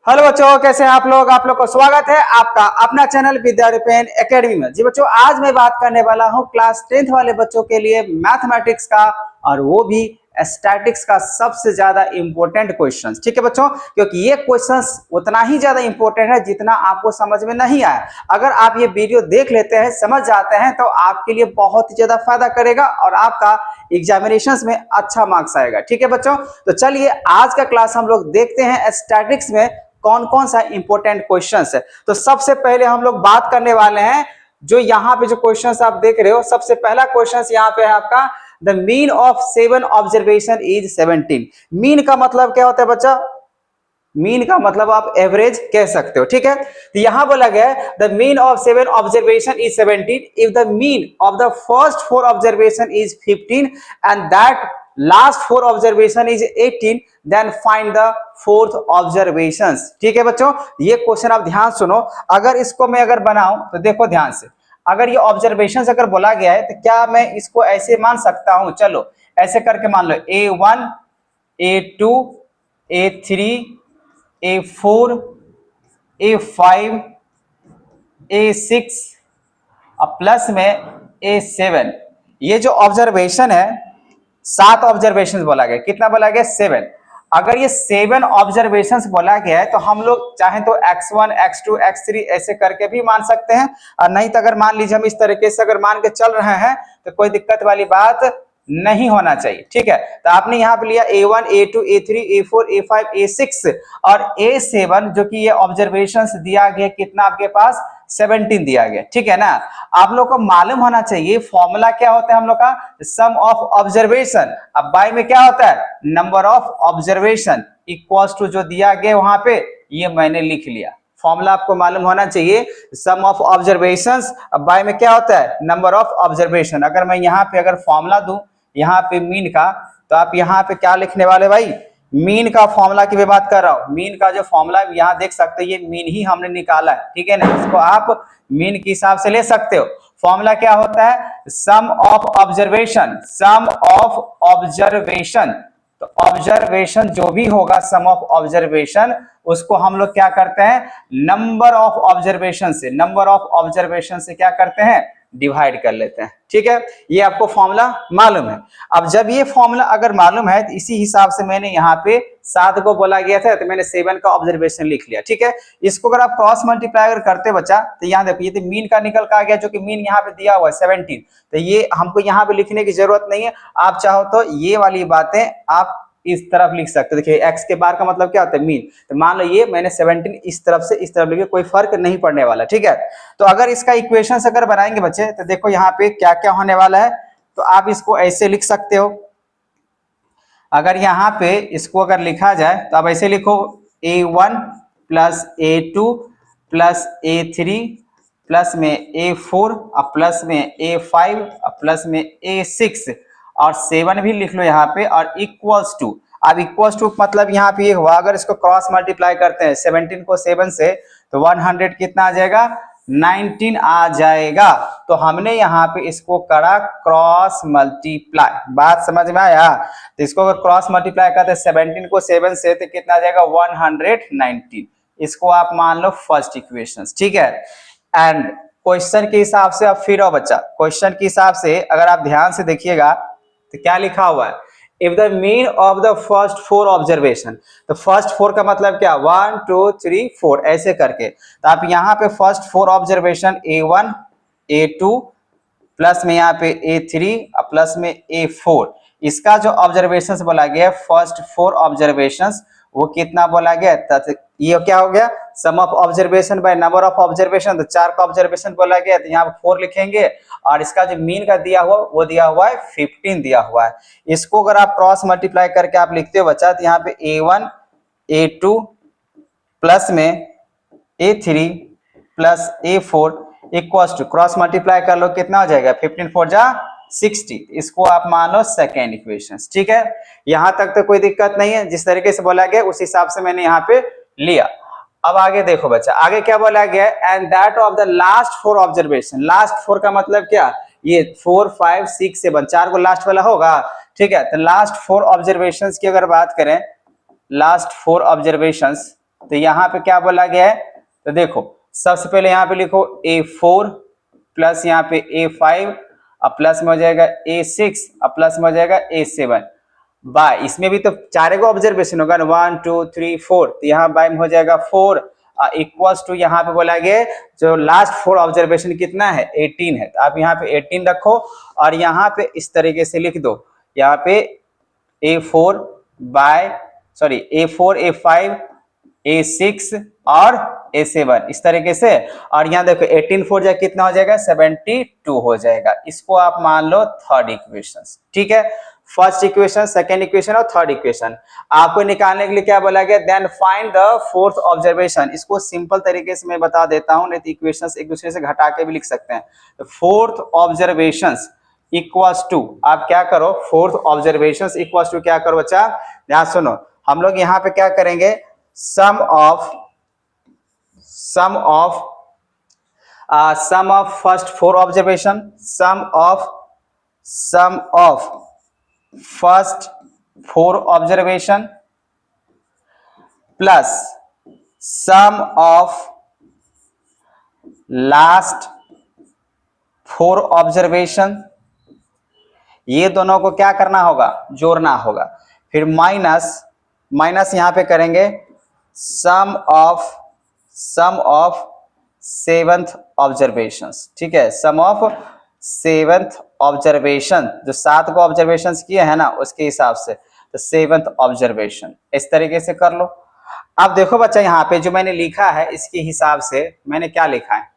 Hello बच्चों, कैसे हैं आप लोग को स्वागत है आपका अपना चैनल विद्या विपिन एकेडमी में। जी बच्चों, आज मैं बात करने वाला हूं क्लास 10th वाले बच्चों के लिए मैथमेटिक्स का, और वो भी स्टैटिक्स का सबसे ज्यादा इंपॉर्टेंट क्वेश्चंस। ठीक है बच्चों, क्योंकि ये क्वेश्चंस उतना ही ज्यादा इंपॉर्टेंट है जितना आपको समझ में नहीं आया। अगर आप ये वीडियो देख लेते हैं, समझ जाते हैं, तो आपके लिए बहुत ही ज्यादा फायदा करेगा और आपका एग्जामिनेशंस में अच्छा मार्क्स आएगा। ठीक है बच्चों, तो चलिए आज का क्लास हम लोग देखते हैं स्टैटिक्स में कौन कौन सा इंपॉर्टेंट क्वेश्चंस है। तो सबसे पहले हम लोग बात करने वाले हैं, जो यहाँ पे जो क्वेश्चंस आप देख रहे हो, सबसे पहला क्वेश्चंस यहाँ पे है आपका, the mean of 7 observation is 17। Mean का मतलब क्या होता है बच्चा? मीन का मतलब आप एवरेज कह सकते हो। ठीक है, तो यहां बोला गया है the mean of 7 observation is 17 if the mean of the first 4 observation is 15 and that last 4 observation is 18, then find the fourth observation. ठीक है बच्चों, ये क्वेश्चन आप ध्यान सुनो। अगर इसको मैं बनाऊं तो देखो ध्यान से, अगर ये ऑब्जर्वेशन अगर बोला गया है तो क्या मैं इसको ऐसे मान सकता हूं? चलो ऐसे करके मान लो, A1 A2 A3 A4 A5 A6 और प्लस में A7। ये जो ऑब्जर्वेशन है, 7 ऑब्जर्वेशन बोला गया। कितना बोला गया? 7। अगर ये 7 ऑब्जर्वेशन बोला गया है तो हम लोग चाहे तो x1 x2 x3 ऐसे करके भी मान सकते हैं, और नहीं तो अगर मान लीजिए हम इस तरीके से अगर मान के चल रहे हैं तो कोई दिक्कत वाली बात नहीं होना चाहिए। ठीक है, तो आपने यहाँ पे लिया A1 A2 A3 A4 A5 A6 और A7, जो कि ये ऑब्जर्वेशंस दिया गया कितना आपके पास? 17 दिया गया। ठीक है ना, आप लोग को मालूम होना चाहिए फॉर्मूला क्या होता है हम लोग का, सम ऑफ ऑब्जर्वेशन। अब बाय में क्या होता है? Number of observation equals to जो दिया गया वहां पे, ये मैंने लिख लिया। फॉर्मूला आपको मालूम होना चाहिए, सम ऑफ ऑब्जर्वेशंस बाय में क्या होता है? Number of observation. अगर मैं यहाँ पे अगर फॉर्मूला दूं यहाँ पे मीन का, तो आप यहाँ पे क्या लिखने वाले भाई? मीन का फॉर्मूला की भी बात कर रहा हूं। मीन का जो फॉर्मूला यहाँ देख सकते हो, ये मीन ही हमने निकाला है। ठीक है ना, इसको आप मीन के हिसाब से ले सकते हो। फॉर्मूला क्या होता है? Sum of observation, sum of observation. तो ऑब्जर्वेशन जो भी होगा, सम ऑफ ऑब्जर्वेशन, उसको हम लोग क्या करते हैं? नंबर ऑफ ऑब्जर्वेशन से, नंबर ऑफ ऑब्जर्वेशन से क्या करते हैं? डिवाइड कर लेते हैं। ठीक है, ये आपको फॉर्मूला मालूम है। अब जब ये फॉर्मूला अगर मालूम है, तो इसी हिसाब से मैंने यहाँ पे 7 को बोला गया था तो मैंने 7 का ऑब्जर्वेशन लिख लिया। ठीक है, इसको अगर आप क्रॉस मल्टीप्लाई अगर करते बच्चा, तो यहाँ देखो, ये तो मीन का निकल का आ गया, जो कि मीन यहाँ पे दिया हुआ है 17। तो ये हमको यहाँ पे लिखने की जरूरत नहीं है। आप चाहो तो ये वाली बातें आप इस तरफ लिख सकते हो। देखिए x के बार का मतलब क्या होता है? मीन। तो मान लो ये मैंने 17 इस तरफ से इस तरफ लिखे, कोई फर्क नहीं पड़ने वाला। ठीक है, तो अगर इसका इक्वेशन अगर बनाएंगे बच्चे, तो देखो यहाँ पे क्या क्या होने वाला है। तो आप इसको ऐसे लिख सकते हो। अगर यहाँ पे इसको अगर लिखा जाए तो आप ऐसे लिखो, A1 plus A2 plus A3 plus में A4 और प्लस में A5 और प्लस में A6 और 7 भी लिख लो यहाँ पे, और इक्वल्स टू। अब इक्वल्स टू मतलब यहाँ पे ये हुआ, अगर इसको क्रॉस मल्टीप्लाई करते हैं 17 को 7 से, तो 100 कितना आ जाएगा? 19 आ जाएगा। तो हमने यहाँ पे इसको करा क्रॉस मल्टीप्लाई। बात समझ में आया? तो इसको अगर क्रॉस मल्टीप्लाई करते हैं 17 को 7 से, तो कितना आ जाएगा? 119। इसको आप मान लो फर्स्ट इक्वेशन। ठीक है, एंड क्वेश्चन के हिसाब से अब फिर आओ बच्चा, क्वेश्चन के हिसाब से अगर आप ध्यान से देखिएगा तो क्या लिखा हुआ है? If the mean of the first 4 observation. तो फर्स्ट 4 का मतलब क्या? 1 2 3 4 ऐसे करके। तो आप यहाँ पे first 4 observation A1 A2 plus में यहाँ पे A3 और प्लस में A4, इसका जो ऑब्जर्वेशन बोला गया फर्स्ट 4 ऑब्जर्वेशन, वो कितना बोला गया? ये क्या हो गया? Sum of observation by number of observation. तो 4 का ऑब्जर्वेशन बोला गया, तो यहाँ पे 4 लिखेंगे, और इसका जो मीन का दिया हुआ वो दिया हुआ है 15 दिया हुआ है। इसको अगर आप क्रॉस मल्टीप्लाई करके आप लिखते हो बच्चा, तो यहाँ पे A1 A2 प्लस में A3 plus A4 equals to, cross multiply कर लो, कितना हो जाएगा? 15 4 जा 60। इसको आप मान लो सेकेंड इक्वेशन। ठीक है, यहां तक तो कोई दिक्कत नहीं है। जिस तरीके से बोला गया उस हिसाब से मैंने यहाँ पे लिया। अब आगे देखो बच्चा, आगे क्या बोला गया? And that of the last 4 observation. Last 4 का मतलब क्या? ये 4 5 6 7 4 को लास्ट वाला होगा। ठीक है, तो लास्ट 4 ऑब्जर्वेशन की अगर बात करें, लास्ट 4 ऑब्जर्वेशन तो यहाँ पे क्या बोला गया है, तो देखो सबसे पहले यहाँ पे लिखो A4 प्लस यहाँ पे A5 अब प्लस में हो जाएगा A6 अब प्लस में हो जाएगा A7 बाय, इसमें भी तो चारे को ऑब्जर्वेशन होगा ना 1 2 3 4, तो यहाँ बाय में हो जाएगा 4 इक्वल्स टू यहाँ पे बोला गया जो लास्ट 4 ऑब्जर्वेशन कितना है 18 है, तो आप यहाँ पे 18 रखो और यहाँ पे इस तरीके से लिख दो, यहाँ पे A4 bye sorry A4 A5 A6 और A7 इस तरीके से, और यहाँ देखो 18 4 जाए कितना हो जाएगा 72 हो जाएगा। इसको आप मान लो थर्ड इक्वेशन। ठीक है, फर्स्ट इक्वेशन, सेकेंड इक्वेशन और थर्ड इक्वेशन आपको निकालने के लिए क्या बोला गया, then find the fourth observation. इसको सिंपल तरीके से मैं बता देता हूं, नहीं तो इक्वेशंस एक दूसरे से घटा के भी लिख सकते हैं। तो फोर्थ ऑब्जर्वेशंस इक्वल्स टू, आप क्या करो फोर्थ ऑब्जर्वेशंस इक्वल्स टू क्या करो बच्चा, ध्यान सुनो, हम लोग यहाँ पे क्या करेंगे sum of first 4 observation, sum of first 4 observation plus sum of last 4 observation, ये दोनों को क्या करना होगा जोड़ना होगा, फिर माइनस यहां पे करेंगे सम ऑफ सेवंथ ऑब्जर्वेशंस। ठीक है, सम ऑफ सेवंथ ऑब्जर्वेशन, जो 7 को ऑब्जर्वेशंस किए हैं ना उसके हिसाब से, तो सेवंथ ऑब्जर्वेशन इस तरीके से कर लो। अब देखो बच्चा यहाँ पे जो मैंने लिखा है इसके हिसाब से मैंने क्या लिखा है,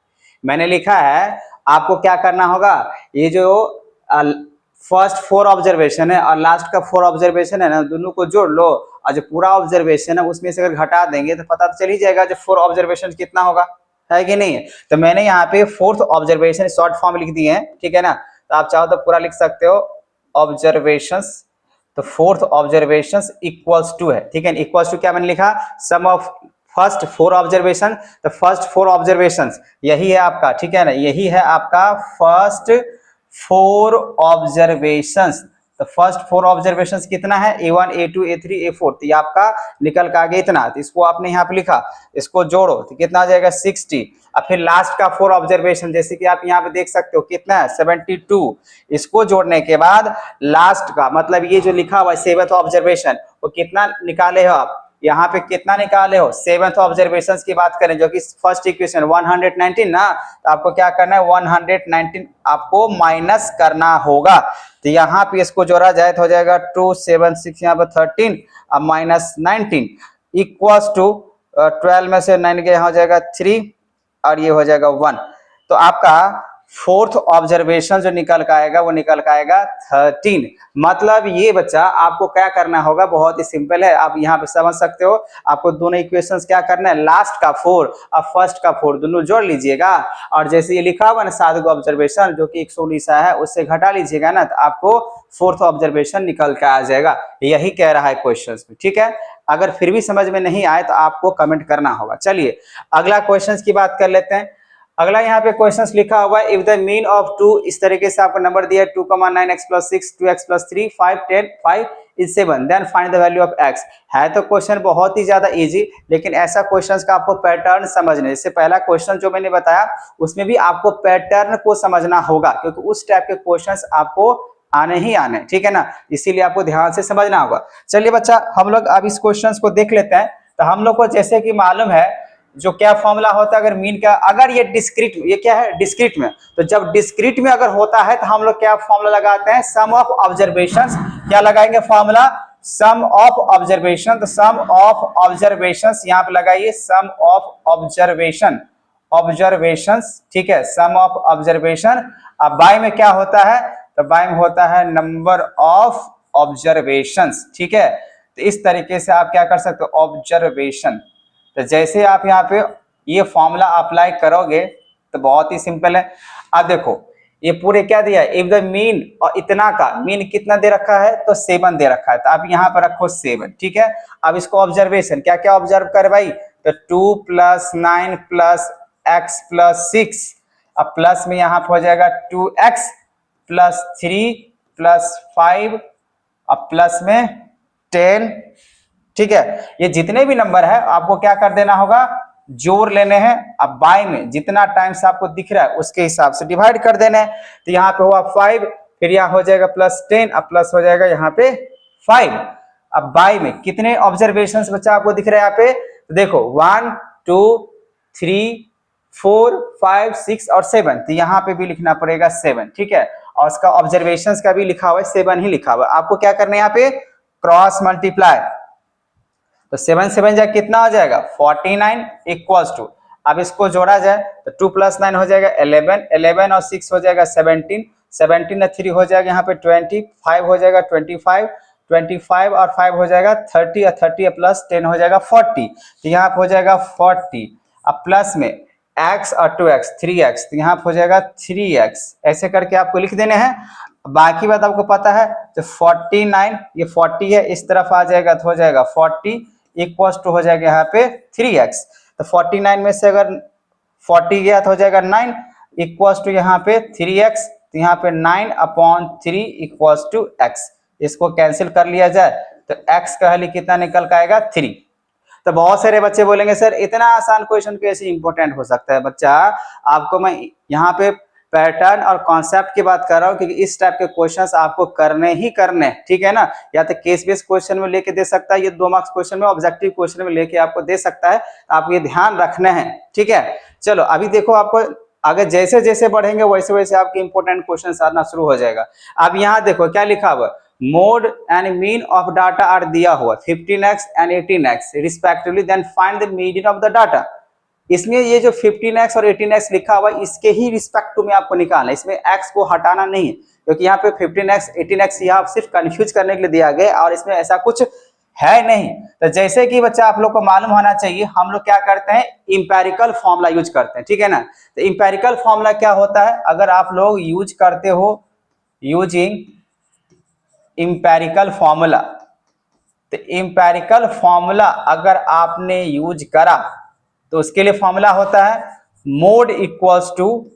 मैंने लिखा है आपको क्या करना होगा, ये जो फर्स्ट 4 ऑब्जर्वेशन है और लास्ट का 4 ऑब्जर्वेशन है ना, दोनों को जोड़ लो और जो पूरा ऑब्जर्वेशन है उसमें से अगर घटा देंगे तो पता तो चल ही जाएगा जो 4 ऑब्जर्वेशन कितना होगा, है कि नहीं। तो मैंने यहाँ पे फोर्थ ऑब्जर्वेशन शॉर्ट फॉर्म लिख दिए हैं, ठीक है ना, तो आप चाहो तो पूरा लिख सकते हो ऑब्जर्वेशंस, तो फोर्थ ऑब्जर्वेशंस इक्वल्स टू है, ठीक है, इक्वल्स टू क्या मैंने लिखा सम ऑफ फर्स्ट 4 ऑब्जर्वेशन, तो फर्स्ट 4 ऑब्जर्वेशंस यही है आपका, ठीक है ना, यही है आपका फर्स्ट 4 ऑब्जर्वेशंस। तो फर्स्ट 4 ऑब्जर्वेशंस कितना है A1 A2 A3 A4, तो ये आपका निकल का गया इतना, तो इसको आपने यहाँ पे लिखा, इसको जोड़ो तो कितना आ जाएगा 60, और फिर लास्ट का 4 ऑब्जर्वेशन जैसे कि आप यहाँ पे देख सकते हो कितना है 72, इसको जोड़ने के बाद लास्ट का मतलब ये जो लिखा हुआ है 7th ऑब्जर्वेशन वो कितना निकाले हो आप, यहाँ पे कितना निकाले हो 7th ऑब्जर्वेशंस की बात करें जो कि फर्स्ट इक्वेशन 119 ना, तो आपको क्या करना है 119 आपको माइनस करना होगा, तो यहाँ पे इसको जोड़ा जाए तो हो जाएगा 276 यहाँ पर 13 अब माइनस 19 इक्वल्स टू 12 में से 9 के यहाँ हो जाएगा 3 और ये हो जाएगा 1, तो आपका फोर्थ ऑब्जर्वेशन जो निकल का आएगा वो निकल का आएगा 13। मतलब ये बच्चा आपको क्या करना होगा बहुत ही सिंपल है, आप यहाँ पे समझ सकते हो, आपको दोनों इक्वेशंस क्या करना है लास्ट का 4 और फर्स्ट का 4 दोनों जोड़ लीजिएगा, और जैसे ये लिखा हुआ ना 7 को ऑब्जर्वेशन जो कि 119 है उससे घटा लीजिएगा ना, तो आपको फोर्थ ऑब्जर्वेशन निकल के आ जाएगा, यही कह रहा है क्वेश्चन में। ठीक है, अगर फिर भी समझ में नहीं आए तो आपको कमेंट करना होगा। चलिए अगला क्वेश्चन की बात कर लेते हैं। अगला यहाँ पे क्वेश्चंस लिखा हुआ है इफ द मीन ऑफ 2, इस तरीके से आपको नंबर दिया है 2,9x + 6 2x + 3 5 10 5 is 7 then find the value of x। है तो क्वेश्चन बहुत ही ज्यादा इजी, लेकिन ऐसा क्वेश्चंस का आपको पैटर्न समझना, जैसे पहला क्वेश्चन जो मैंने बताया उसमें भी आपको पैटर्न को समझना होगा क्योंकि उस टाइप के क्वेश्चंस आपको आने ही आने, ठीक है ना, इसीलिए आपको ध्यान से समझना होगा। चलिए बच्चा हम लोग अब इस क्वेश्चन को देख लेते हैं। तो हम लोग को जैसे कि मालूम है जो क्या फॉर्मूला होता है अगर मीन का, अगर ये डिस्क्रीट, ये क्या है डिस्क्रीट में, तो जब डिस्क्रीट में अगर होता है तो हम लोग क्या फॉर्मूला लगाते हैं सम ऑफ ऑब्जर्वेशंस, क्या लगाएंगे फॉर्मूला सम ऑफ ऑब्जर्वेशन, तो सम ऑफ ऑब्जर्वेशंस यहाँ पे लगाइए सम ऑफ ऑब्जर्वेशंस, ठीक है, सम ऑफ ऑब्जर्वेशन। अब बाय में क्या होता है, तो बाय में होता है नंबर ऑफ ऑब्जर्वेशंस, ठीक है, तो इस तरीके से आप क्या कर सकते हो ऑब्जर्वेशन। तो जैसे आप यहाँ पे ये फॉर्मूला अप्लाई करोगे तो बहुत ही सिंपल है। अब देखो ये पूरे क्या दिया है इफ द मीन, और इतना का मीन कितना दे रखा है तो 7 दे रखा है, तो आप यहाँ पर रखो 7, ठीक है। अब इसको ऑब्जर्वेशन क्या क्या ऑब्जर्व कर भाई, तो 2 + 9 + x + 6, अब प्लस में यहाँ पर हो जाएगा 2x + 3 + 5, अब प्लस में 10, ठीक है। ये जितने भी नंबर है आपको क्या कर देना होगा, जोड़ लेने हैं। अब बाय में जितना टाइम्स आपको दिख रहा है उसके हिसाब से डिवाइड कर देना है। तो यहाँ पे हुआ 5, फिर यहाँ हो जाएगा +10, अब प्लस हो जाएगा यहाँ पे 5। अब बाय में कितने ऑब्जर्वेशन बच्चा आपको दिख रहा है यहाँ पे, तो देखो 1 2 3 4 5 6 और 7, तो यहाँ पे भी लिखना पड़ेगा 7, ठीक है। और उसका ऑब्जर्वेशन का भी लिखा हुआ है 7 ही लिखा हुआ है। आपको क्या करना है यहाँ पे, क्रॉस मल्टीप्लाई। तो 7 7 जा कितना हो जाएगा 49 इक्वल्स टू, अब इसको जोड़ा जाए तो 2 + 9 हो जाएगा 11, 11 और 6 हो जाएगा 17, 17 और 3 हो जाएगा यहाँ पे 20, 5 हो जाएगा 25, 25 और 5 हो जाएगा 30 और 30 प्लस 10 हो जाएगा 40। तो यहाँ पे हो जाएगा 40, अब प्लस में x और 2x 3x, तो यहाँ पे हो जाएगा 3x। ऐसे करके आपको लिख देने हैं। बाकी बात आपको पता है, तो 49 ये 40 है, इस तरफ आ जाएगा तो हो जाएगा 40 इक्वल्स टू हो जाएगा यहाँ पे 3x। तो 49 में से अगर 40 गया तो हो जाएगा 9 इक्वल्स टू यहाँ पे 3x, तो यहाँ पे 9/3 इक्वल्स टू x। इसको कैंसिल कर लिया जाए तो x का वैल्यू कितना निकल के आएगा 3। तो बहुत सारे बच्चे बोलेंगे सर इतना आसान क्वेश्चन कैसे इंपॉर्टेंट हो सकता है। बच्चा आपको मैं यहाँ पे पैटर्न और कॉन्सेप्ट की बात कर रहा हूँ, क्योंकि इस टाइप के क्वेश्चंस आपको करने ही करने, ठीक है ना। या तो केस बेस्ड क्वेश्चन में लेके दे सकता है, ये 2 मार्क्स क्वेश्चन में, ऑब्जेक्टिव क्वेश्चन में लेके आपको दे सकता है। आप ये ध्यान रखना है, ठीक है। चलो अभी देखो, आपको आगे जैसे जैसे बढ़ेंगे वैसे वैसे आपके इंपॉर्टेंट क्वेश्चन आना शुरू हो जाएगा। अब यहाँ देखो क्या लिखा हुआ, mode and mean of data are दिया हुआ 15x and 18x respectively, then find the median of the data. इसमें ये जो 15x और 18x लिखा हुआ है इसके ही रिस्पेक्ट में आपको निकालना है, इसमें x को हटाना नहीं है, क्योंकि यहाँ पे 15x 18x यहाँ सिर्फ कंफ्यूज करने के लिए दिया गया और इसमें ऐसा कुछ है नहीं। तो जैसे कि बच्चा आप लोग को मालूम होना चाहिए, हम लोग क्या करते हैं, इंपेरिकल फॉर्मूला यूज करते हैं, ठीक है ना। तो इंपेरिकल फॉर्मूला क्या होता है, अगर आप लोग यूज करते हो यूजिंग इंपेरिकल फॉर्मूला, तो इंपेरिकल फॉर्मूला अगर आपने यूज करा तो उसके लिए फॉर्मूला होता है मोड इक्वल्स टू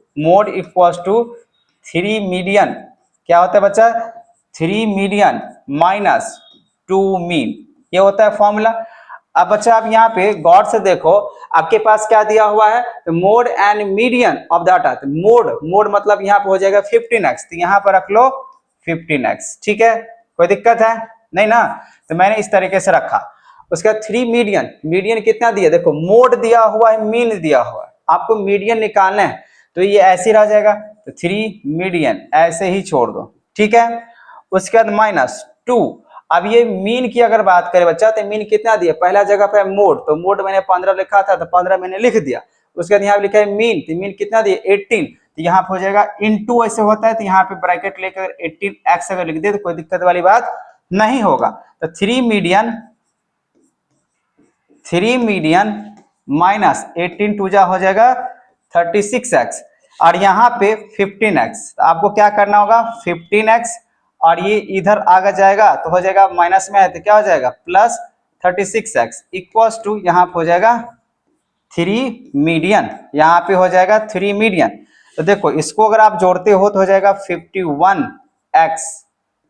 3 मीडियन। क्या होता है बच्चा, 3 मीडियन माइनस 2 मीन, ये होता है फॉर्मूला। अब बच्चा आप यहाँ पे गौर से देखो, आपके पास क्या दिया हुआ है, तो mode and median of data. तो मोड मतलब यहाँ पे हो जाएगा 15x, तो यहाँ पर रख लो 15x, ठीक है। कोई दिक्कत है नहीं ना, तो मैंने इस तरीके से रखा। उसका 3 मीडियन कितना दिया, देखो मोड दिया हुआ है, मीन दिया हुआ है, आपको मीडियन निकालना है, तो ये ऐसे ही रह जाएगा, तो 3 मीडियन ऐसे ही छोड़ दो, ठीक है। उसके बाद -2। अब ये मीन की अगर बात करें बच्चा, तो मीन कितना दिया, पहला जगह पे मोड, तो मोड मैंने 15 लिखा था तो 15 मैंने लिख दिया। उसके बाद यहाँ लिखा है मीन, तो मीन कितना दिया 18, तो यहाँ पे हो जाएगा इनटू ऐसे होता है, तो यहाँ पे ब्रैकेट लेकर 18x अगर लिख दे तो कोई दिक्कत वाली बात नहीं होगा। तो 3 मीडियन माइनस 18 टू जा हो जाएगा 36x, और यहाँ पे 15x, तो आपको क्या करना होगा 15x, और ये इधर आगे जाएगा तो हो जाएगा माइनस में है तो क्या हो जाएगा प्लस 36x इक्वल्स टू यहाँ पे हो जाएगा 3 मीडियन, यहाँ पे हो जाएगा 3 मीडियन। तो देखो इसको अगर आप जोड़ते हो तो हो जाएगा 51x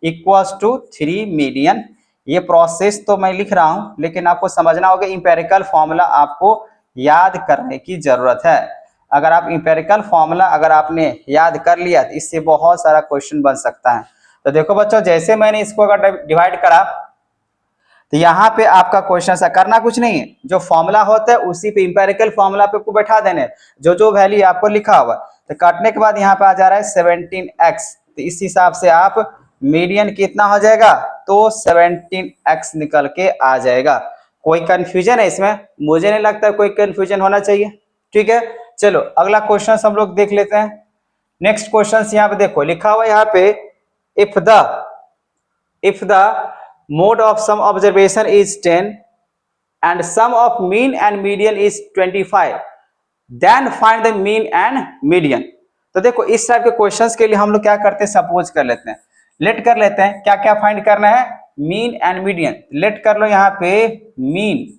इक्वल्स टू 3 मीडियन। ये प्रोसेस तो मैं लिख रहा हूं, लेकिन आपको समझना होगा इंपेरिकल फॉर्मूला आपको याद करने की जरूरत है। अगर आप इंपेरिकल फॉर्मूला अगर आपने याद कर लिया तो इससे बहुत सारा क्वेश्चन बन सकता है। तो देखो बच्चों, जैसे मैंने इसको अगर डिवाइड करा तो यहाँ पे आपका क्वेश्चन सा करना कुछ नहीं है, जो फॉर्मूला होता है उसी पे इंपेरिकल फॉर्मूला पे आपको बैठा देने, जो वैल्यू आपको लिखा हुआ, तो काटने के बाद यहाँ पे आ जा रहा है 17x, तो इस हिसाब से आप मीडियन कितना हो जाएगा, तो 17x निकल के आ जाएगा। कोई कंफ्यूजन है इसमें, मुझे नहीं लगता कोई कंफ्यूजन होना चाहिए, ठीक है। चलो अगला क्वेश्चन हम लोग देख लेते हैं। नेक्स्ट क्वेश्चन यहाँ पे देखो लिखा हुआ यहाँ पे, if the mode of some observation is 10 and sum of mean and median is 25, then find the mean and median। तो देखो इस टाइप के क्वेश्चंस के लिए हम लोग क्या करते हैं, सपोज कर लेते हैं, लेट कर लेते हैं, क्या क्या फाइंड करना है, मीन एंड मीडियन। लेट कर लो यहाँ पे mean,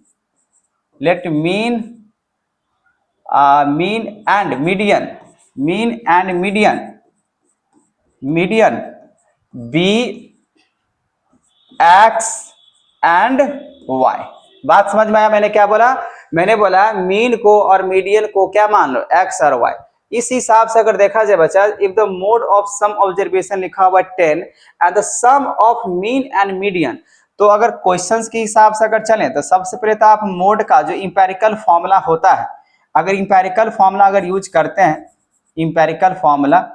let mean and median, median be x and y। बात समझ में आया मैंने क्या बोला? मैंने बोला मीन को और मीडियन को क्या मान लो, x और y। इस हिसाब से अगर देखा जाए बच्चा, if the mode of some observation लिखा हुआ 10 and the sum of mean and median, तो अगर क्वेश्चंस के हिसाब से अगर चलें तो सबसे पहले तो आप मोड का जो इंपेरिकल फॉर्मूला होता है, अगर इंपेरिकल फॉर्मूला अगर यूज करते हैं, इंपेरिकल फॉर्मूला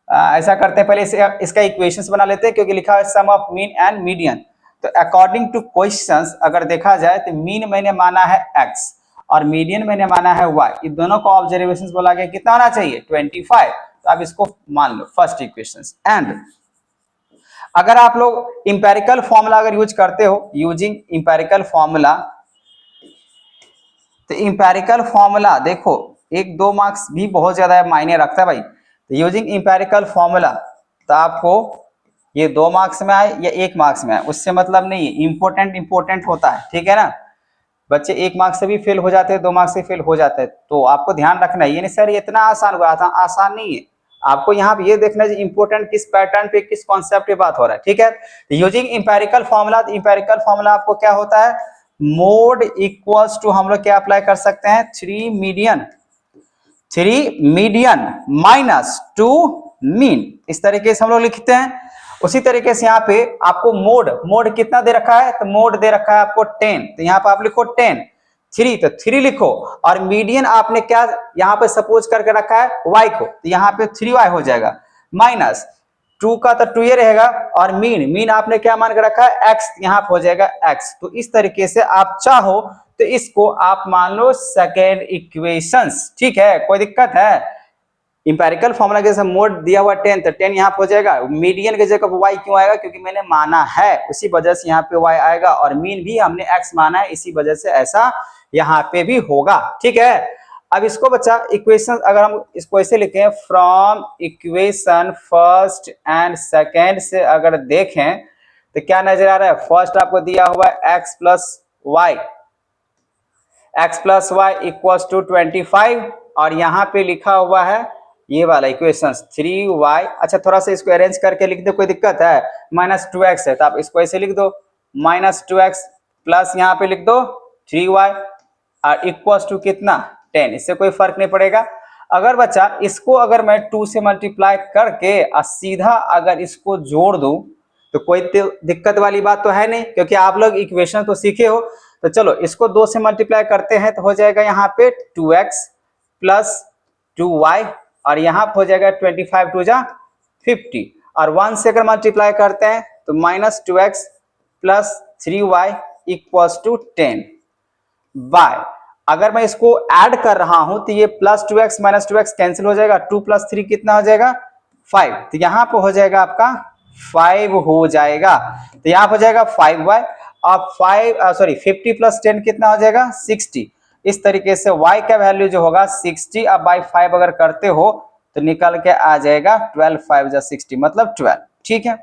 ऐसा करते हैं, पहले इसका इक्वेशंस बना लेते हैं क्योंकि लिखा है sum of mean and median. तो अकॉर्डिंग टू क्वेश्चंस अगर देखा जाए तो मीन मैंने माना है x और मीडियन मैंने माना है y, इन दोनों को ऑब्जर्वेशंस बोला गया कितना होना चाहिए 25। तो आप इसको मान लो फर्स्ट इक्वेशंस। एंड अगर आप लोग इंपेरिकल फॉर्मूला अगर यूज करते हो, यूजिंग इंपेरिकल फॉर्मूला, तो इंपेरिकल फॉर्मूला देखो 1-2 मार्क्स भी बहुत ज्यादा मायने रखता है भाई। तो यूजिंग इंपेरिकल फॉर्मूला तो आपको ये 2 मार्क्स में आए या 1 मार्क्स में आए उससे मतलब नहीं है, इंपोर्टेंट होता है, ठीक है ना। बच्चे 1 मार्क्स से भी फेल हो जाते हैं, 2 मार्क्स से फेल हो जाते हैं, तो आपको ध्यान रखना है। ये नहीं सर इतना आसान हुआ था, आसान नहीं है। आपको यहाँ पे ये देखना है इंपोर्टेंट किस पैटर्न पे, किस कॉन्सेप्ट पे बात हो रहा है, ठीक है। Using empirical formula, empirical formula आपको क्या होता है, मोड इक्वल्स टू हम लोग क्या अप्लाई कर सकते हैं, 3 मीडियन माइनस 2 मीन, इस तरीके से हम लोग लिखते हैं। उसी तरीके से यहाँ पे आपको मोड कितना दे रखा है, तो मोड दे रखा है आपको 10, तो यहाँ पे आप लिखो 10, 3 तो 3 लिखो, और मीडियन आपने क्या यहाँ पे सपोज करके रखा है y को, तो यहाँ पे 3y हो जाएगा, माइनस 2 का तो 2 ये रहेगा, और मीन आपने क्या मान के रखा है x, यहाँ पे हो जाएगा x। तो इस तरीके से आप चाहो तो इसको आप मान लो सेकेंड इक्वेशंस, ठीक है, कोई दिक्कत है। इंपेरिकल फॉर्मूला के मोड दिया हुआ 10, तो 10 यहाँ पे हो जाएगा, मीडियन की जगह y क्यों आएगा, क्योंकि मैंने माना है उसी वजह से यहाँ पे y आएगा, और मीन भी हमने x माना है इसी वजह से ऐसा यहाँ पे भी होगा, ठीक है। अब इसको बच्चा इक्वेशन अगर हम इसको ऐसे लिखें, from equation first and second से अगर देखें तो क्या नजर आ रहा है, फर्स्ट आपको दिया हुआ है x plus y equals to 25, और यहाँ पे लिखा हुआ है ये वाला इक्वेशन 3y, अच्छा थोड़ा सा इसको अरेंज करके लिख दो, कोई दिक्कत है, माइनस 2x है तो आप इसको ऐसे लिख दो, माइनस 2x प्लस यहाँ पे लिख दो 3y और इक्वल्स टू कितना 10, इससे कोई फर्क नहीं पड़ेगा। अगर बच्चा इसको अगर मैं 2 से मल्टीप्लाई करके और सीधा अगर इसको जोड़ दूं तो कोई दिक्कत वाली बात तो है नहीं, क्योंकि आप लोग इक्वेशन तो सीखे हो। तो चलो इसको 2 से मल्टीप्लाई करते हैं तो हो जाएगा यहाँ पे 2x प्लस 2y, और यहाँ पे हो जाएगा 25 2 जा 50, और 1 से अगर मल्टीप्लाई करते हैं तो minus 2x plus 3y equals to 10 by, अगर मैं इसको ऐड कर रहा हूं तो ये plus 2x minus 2x cancel हो जाएगा, 2 प्लस 3 कितना हो जाएगा 5, तो यहाँ पे हो जाएगा आपका 5 हो जाएगा, तो यहाँ पे हो जाएगा 5y, और 50 प्लस 10 कितना हो जाएगा 60। इस तरीके से y का वैल्यू जो होगा 60, अब बाई 5 अगर करते हो तो निकल के आ जाएगा 12, 5 जा 60 मतलब 12, ठीक है।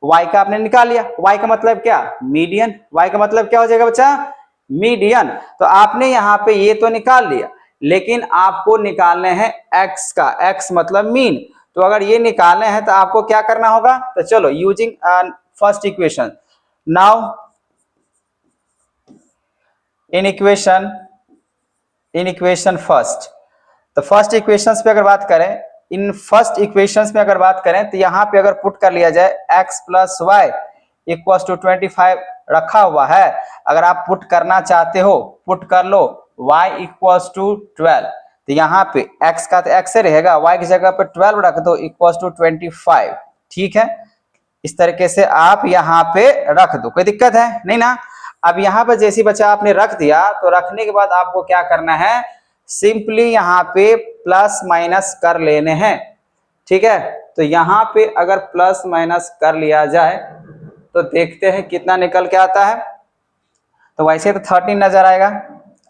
y का आपने निकाल लिया, y का मतलब क्या मीडियन, y का मतलब क्या हो जाएगा बच्चा मीडियन। तो आपने यहाँ पे ये तो निकाल लिया, लेकिन आपको निकालने हैं x का, x मतलब मीन, तो अगर ये निकालने हैं तो आपको क्या करना होगा, तो चलो using first equation, now in equation first, तो फर्स्ट इक्वेशंस पे अगर बात करें, इन फर्स्ट इक्वेशंस में अगर बात करें तो यहाँ पे अगर पुट कर लिया जाए x plus y equals to 25 रखा हुआ है, अगर आप पुट करना चाहते हो पुट कर लो y इक्वल्स टू 12, तो यहाँ पे x का तो x से रहेगा, y की जगह पे 12 रख दो इक्वल्स टू 25, ठीक है। इस तरीके से आप यहाँ पे रख दो, कोई दिक्कत है नहीं ना। अब यहाँ पे जैसी बच्चा आपने रख दिया तो रखने के बाद आपको क्या करना है, सिंपली यहाँ पे प्लस माइनस कर लेने हैं, ठीक है। तो यहाँ पे अगर प्लस माइनस कर लिया जाए तो देखते हैं कितना निकल के आता है, तो वैसे तो 13 नजर आएगा,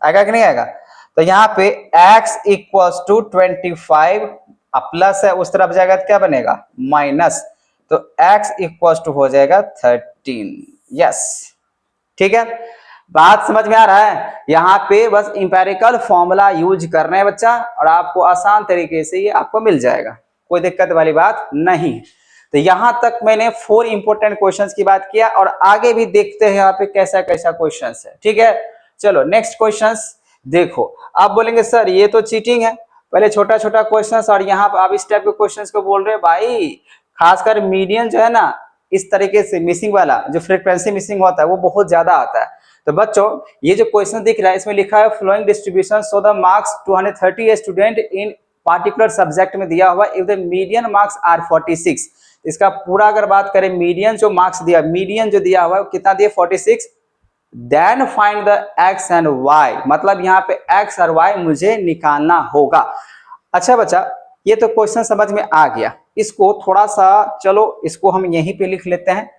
आएगा कि नहीं आएगा। तो यहाँ पे x इक्वल्स टू 25, प्लस है उस तरफ जाएगा तो क्या बनेगा माइनस, तो x इक्वल्स टू हो जाएगा 13, यस, ठीक है। बात समझ में आ रहा है, यहाँ पे बस इंपेरिकल फॉर्मूला यूज करना है बच्चा, और आपको आसान तरीके से ये आपको मिल जाएगा, कोई दिक्कत वाली बात नहीं। तो यहां तक मैंने 4 इंपॉर्टेंट क्वेश्चंस की बात किया और आगे भी देखते हैं यहाँ पे कैसा कैसा क्वेश्चंस है। ठीक है, चलो नेक्स्ट क्वेश्चंस देखो। आप बोलेंगे सर ये तो चीटिंग है, पहले छोटा छोटा क्वेश्चंस और यहाँ पर आप इस टाइप के क्वेश्चंस को बोल रहे हैं। भाई खासकर मीडियन जो है ना, इस तरीके से मिसिंग वाला जो फ्रीक्वेंसी मिसिंग होता है वो बहुत ज्यादा आता है। तो बच्चों ये जो क्वेश्चन दिख रहा है इसमें लिखा है following distribution so the marks 230 student in particular subject में दिया हुआ if the median marks are 46। इसका पूरा अगर बात करें मीडियन जो मार्क्स दिया, मीडियन जो दिया हुआ है कितना दिया 46, then find the x and y, मतलब यहाँ पे एक्स और वाई मुझे निकालना होगा। अच्छा बच्चा ये तो क्वेश्चन समझ में आ गया, इसको थोड़ा सा चलो इसको हम यहीं पे लिख लेते हैं।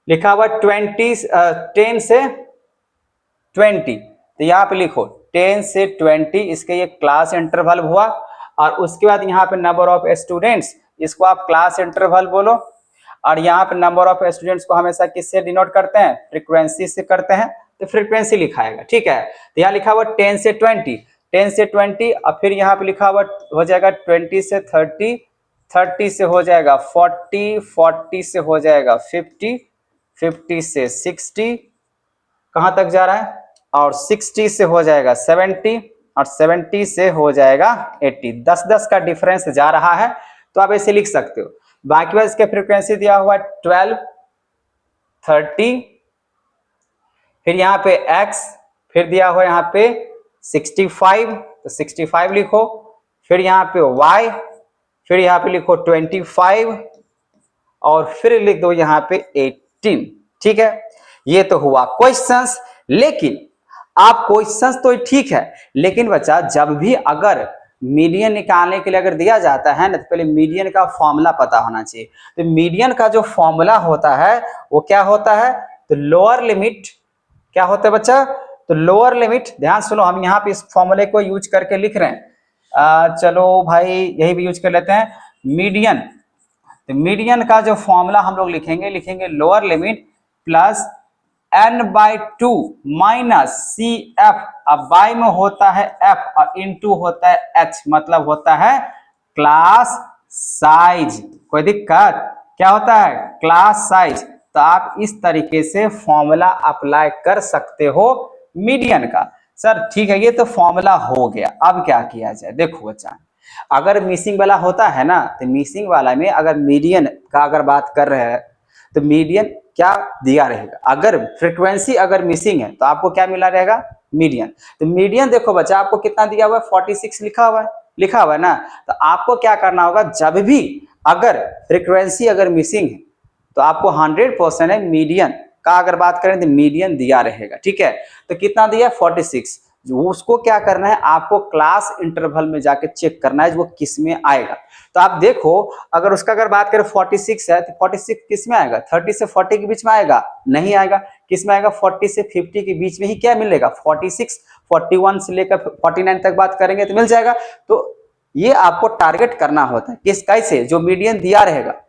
लिखा हुआ 10 से 20, तो यहाँ पे लिखो 10 से 20, इसके ये क्लास इंटरवल हुआ और उसके बाद यहाँ पे नंबर ऑफ स्टूडेंट्स, इसको आप क्लास इंटरवल बोलो। और यहाँ पे नंबर ऑफ स्टूडेंट्स को हमेशा किससे डिनोट करते हैं, फ्रीक्वेंसी से करते हैं, तो फ्रीक्वेंसी लिखाएगा। ठीक है, तो यहाँ लिखा हुआ 10 से 20, 10 से 20 और फिर यहाँ पे लिखा हुआ हो जाएगा 20 से 30, 30 से हो जाएगा 40, 40 से हो जाएगा 50, 50 से 60, कहाँ तक जा रहा है, और 60 से हो जाएगा 70 और 70 से हो जाएगा 80। 10-10 का डिफरेंस जा रहा है, तो आप ऐसे लिख सकते हो। बाकी बात इसके फ्रीक्वेंसी दिया हुआ 12, 30, फिर यहाँ पे x, फिर दिया हुआ यहाँ पे 65, तो 65 लिखो, फिर यहाँ पे y, फिर यहाँ पे लिखो 25 और फिर लिख दो यहाँ पे 18। ठीक है, ये तो हुआ क्वेश्चंस। लेकिन आप क्वेश्चंस तो ठीक है, लेकिन बच्चा जब भी अगर मीडियन निकालने के लिए अगर दिया जाता है ना, तो पहले मीडियन का फॉर्मूला पता होना चाहिए। तो मीडियन का जो फॉर्मूला होता है वो क्या होता है, तो लोअर लिमिट क्या होता है बच्चा, तो लोअर लिमिट, ध्यान सुनो हम यहाँ पे इस फॉर्मूले को यूज करके लिख रहे हैं। चलो भाई यही भी यूज कर लेते हैं मीडियन। तो मीडियन का जो फॉर्मूला हम लोग लिखेंगे lower limit plus n/2 minus C F, अब बाई में होता है f और इनटू होता है h, मतलब होता है क्लास साइज। कोई दिक्कत, क्या होता है क्लास साइज। तो आप इस तरीके से फॉर्मूला अप्लाई कर सकते हो मीडियन का। सर ठीक है ये तो फॉर्मूला हो गया, अब क्या किया जाए। देखो बच्चा अगर मिसिंग वाला होता है ना, तो मिसिंग वाला में अगर मीडियन का अगर बात कर रहे हैं तो मीडियन क्या दिया रहेगा, अगर फ्रीक्वेंसी अगर मिसिंग है तो आपको क्या मिला रहेगा, मीडियन। तो मीडियन देखो बच्चा आपको कितना दिया हुआ है 46 लिखा हुआ है ना। तो आपको क्या करना होगा, जब भी अगर फ्रीक्वेंसी अगर मिसिंग है तो आपको 100% है मीडियन का अगर बात करें तो मीडियन दिया रहेगा। ठीक है, तो कितना दिया 46, उसको क्या करना है आपको क्लास इंटरवल में जाके चेक करना है वो किस में आएगा। तो आप देखो अगर उसका अगर बात करें 46 है तो 46 किस में आएगा, 30 से 40 के बीच में आएगा, नहीं आएगा। किस में आएगा, 40 से 50 के बीच में ही क्या मिलेगा 46, 41 से लेकर 49 तक बात करेंगे तो मिल जाएगा। तो ये आपको टारगेट करना होता है किस कैसे, जो मीडियन दिया रहेगा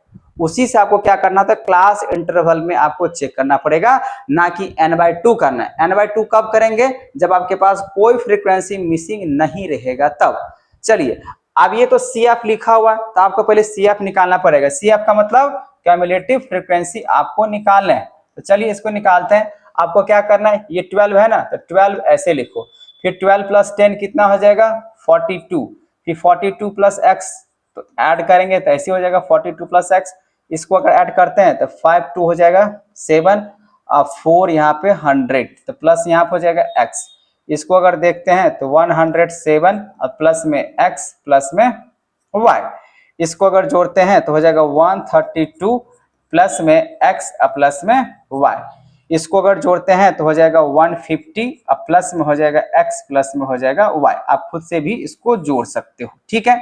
उसी से आपको क्या करना था, क्लास इंटरवल में आपको चेक करना पड़ेगा, ना कि n/2 करना है। n/2 कब करेंगे, जब आपके पास कोई फ्रीक्वेंसी मिसिंग नहीं रहेगा तब। चलिए अब ये तो CF लिखा हुआ तो आपको पहले CF निकालना पड़ेगा। CF का मतलब क्यूमुलेटिव फ्रीक्वेंसी आपको निकालना है। तो चलिए इसको निकालते हैं। आपको क्या करना है, ये 12 है ना, तो 12 ऐसे लिखो, फिर 12 + 10 कितना हो जाएगा 42, फिर 42 + x, तो ऐड करेंगे तो ऐसे हो जाएगा 42 + x। इसको अगर ऐड करते हैं तो 5 2 हो जाएगा 7 और 4 यहाँ पे 100, तो प्लस यहाँ पे हो जाएगा x। इसको अगर देखते हैं तो 107 और प्लस में x प्लस में y, इसको अगर जोड़ते हैं तो हो जाएगा 132 प्लस में x और प्लस में y। इसको अगर जोड़ते हैं तो हो जाएगा 150 और प्लस में हो जाएगा x प्लस में हो जाएगा y। आप खुद से भी इसको जोड़ सकते हो। ठीक है,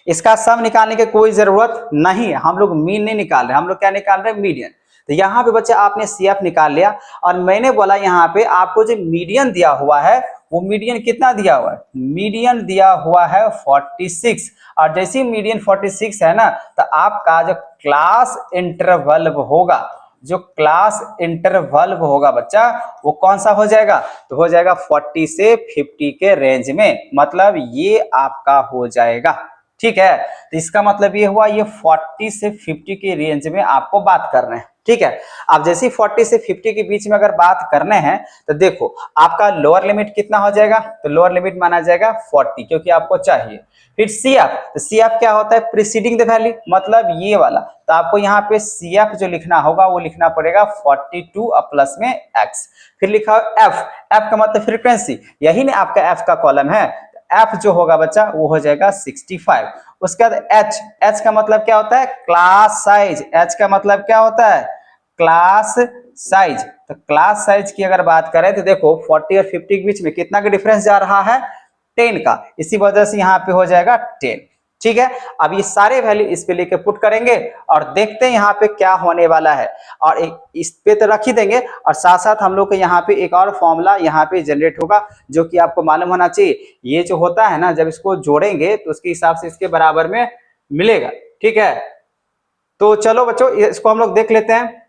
इसका सम निकालने की कोई जरूरत नहीं है, हम लोग मीन नहीं निकाल रहे, हम लोग क्या निकाल रहे हैं मीडियन। तो यहाँ पे बच्चे आपने CF निकाल लिया और मैंने बोला यहाँ पे आपको जो मीडियन दिया हुआ है वो मीडियन कितना दिया हुआ है, मीडियन दिया हुआ है 46। और जैसे मीडियन 46 है ना, तो आपका जो क्लास इंटरवल होगा, जो क्लास इंटरवल होगा बच्चा वो कौन सा हो जाएगा, तो हो जाएगा 40 से 50 के रेंज में, मतलब ये आपका हो जाएगा ठीक है। तो इसका मतलब ये हुआ ये 40 से 50 के रेंज में आपको बात करना है, ठीक है। अब जैसे ही 40 से 50 के बीच में अगर बात करने हैं तो देखो आपका लोअर लिमिट कितना हो जाएगा, तो लोअर लिमिट माना जाएगा 40 क्योंकि आपको चाहिए। फिर CF, तो CF क्या होता है, प्रीसीडिंग द वैल्यू, मतलब ये वाला। तो आपको यहाँ पे CF जो लिखना होगा वो लिखना पड़ेगा 42 और प्लस में x। फिर लिखा F, F का मतलब फ्रीक्वेंसी, यही ना आपका F का कॉलम है। F जो होगा बच्चा वो हो जाएगा 65। उसके बाद H, H का मतलब क्या होता है, क्लास साइज। H का मतलब क्या होता है, क्लास साइज। तो क्लास साइज की अगर बात करें तो देखो 40 और 50 के बीच में कितना का डिफरेंस जा रहा है, 10 का, इसी वजह से यहाँ पे हो जाएगा 10, ठीक है। अब ये सारे वैल्यू इस पे लेके पुट करेंगे और देखते हैं यहाँ पे क्या होने वाला है, और इस पे तो रख ही देंगे, और साथ साथ हम लोग को यहाँ पे एक और फॉर्मूला यहाँ पे जनरेट होगा जो कि आपको मालूम होना चाहिए। ये जो होता है ना, जब इसको जोड़ेंगे तो उसके हिसाब से इसके बराबर में मिलेगा, ठीक है। तो चलो बच्चों इसको हम लोग देख लेते हैं।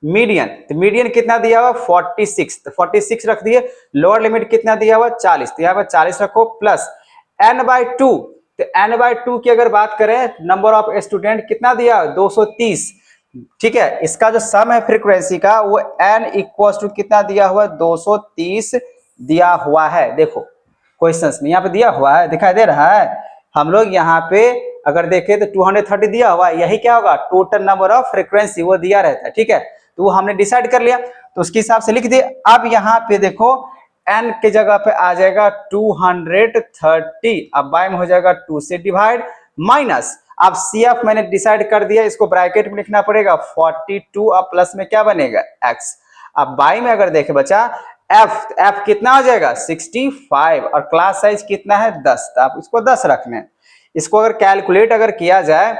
मीडियन, तो मीडियन कितना दिया हुआ 46, तो 46 रख दिए। लोअर लिमिट कितना दिया हुआ 40, तो यहाँ पर 40 रखो, प्लस n/2। तो n/2 की अगर बात करें, नंबर ऑफ स्टूडेंट कितना दिया 230, ठीक है। इसका जो सम है फ्रीक्वेंसी का वो n इक्वल्स टू कितना दिया हुआ 230 दिया हुआ है। देखो क्वेश्चन में यहाँ पे दिया हुआ है, दिखाई दे रहा है। हम लोग यहाँ पे अगर देखें तो 230 दिया हुआ है, यही क्या होगा टोटल नंबर ऑफ फ्रीक्वेंसी वो दिया रहता है, ठीक है। तो वो हमने डिसाइड कर लिया, तो उसके हिसाब से लिख दिए। अब यहाँ पे देखो n के जगह पे आ जाएगा 230, अब बाय में हो जाएगा 2 से डिवाइड, माइनस अब CF मैंने डिसाइड कर दिया, इसको ब्रैकेट में लिखना पड़ेगा 42 और प्लस में क्या बनेगा x। अब बाई में अगर देखे बच्चा F कितना हो जाएगा 65, और क्लास साइज कितना है 10, तो आप इसको 10 रखने। इसको अगर कैलकुलेट अगर किया जाए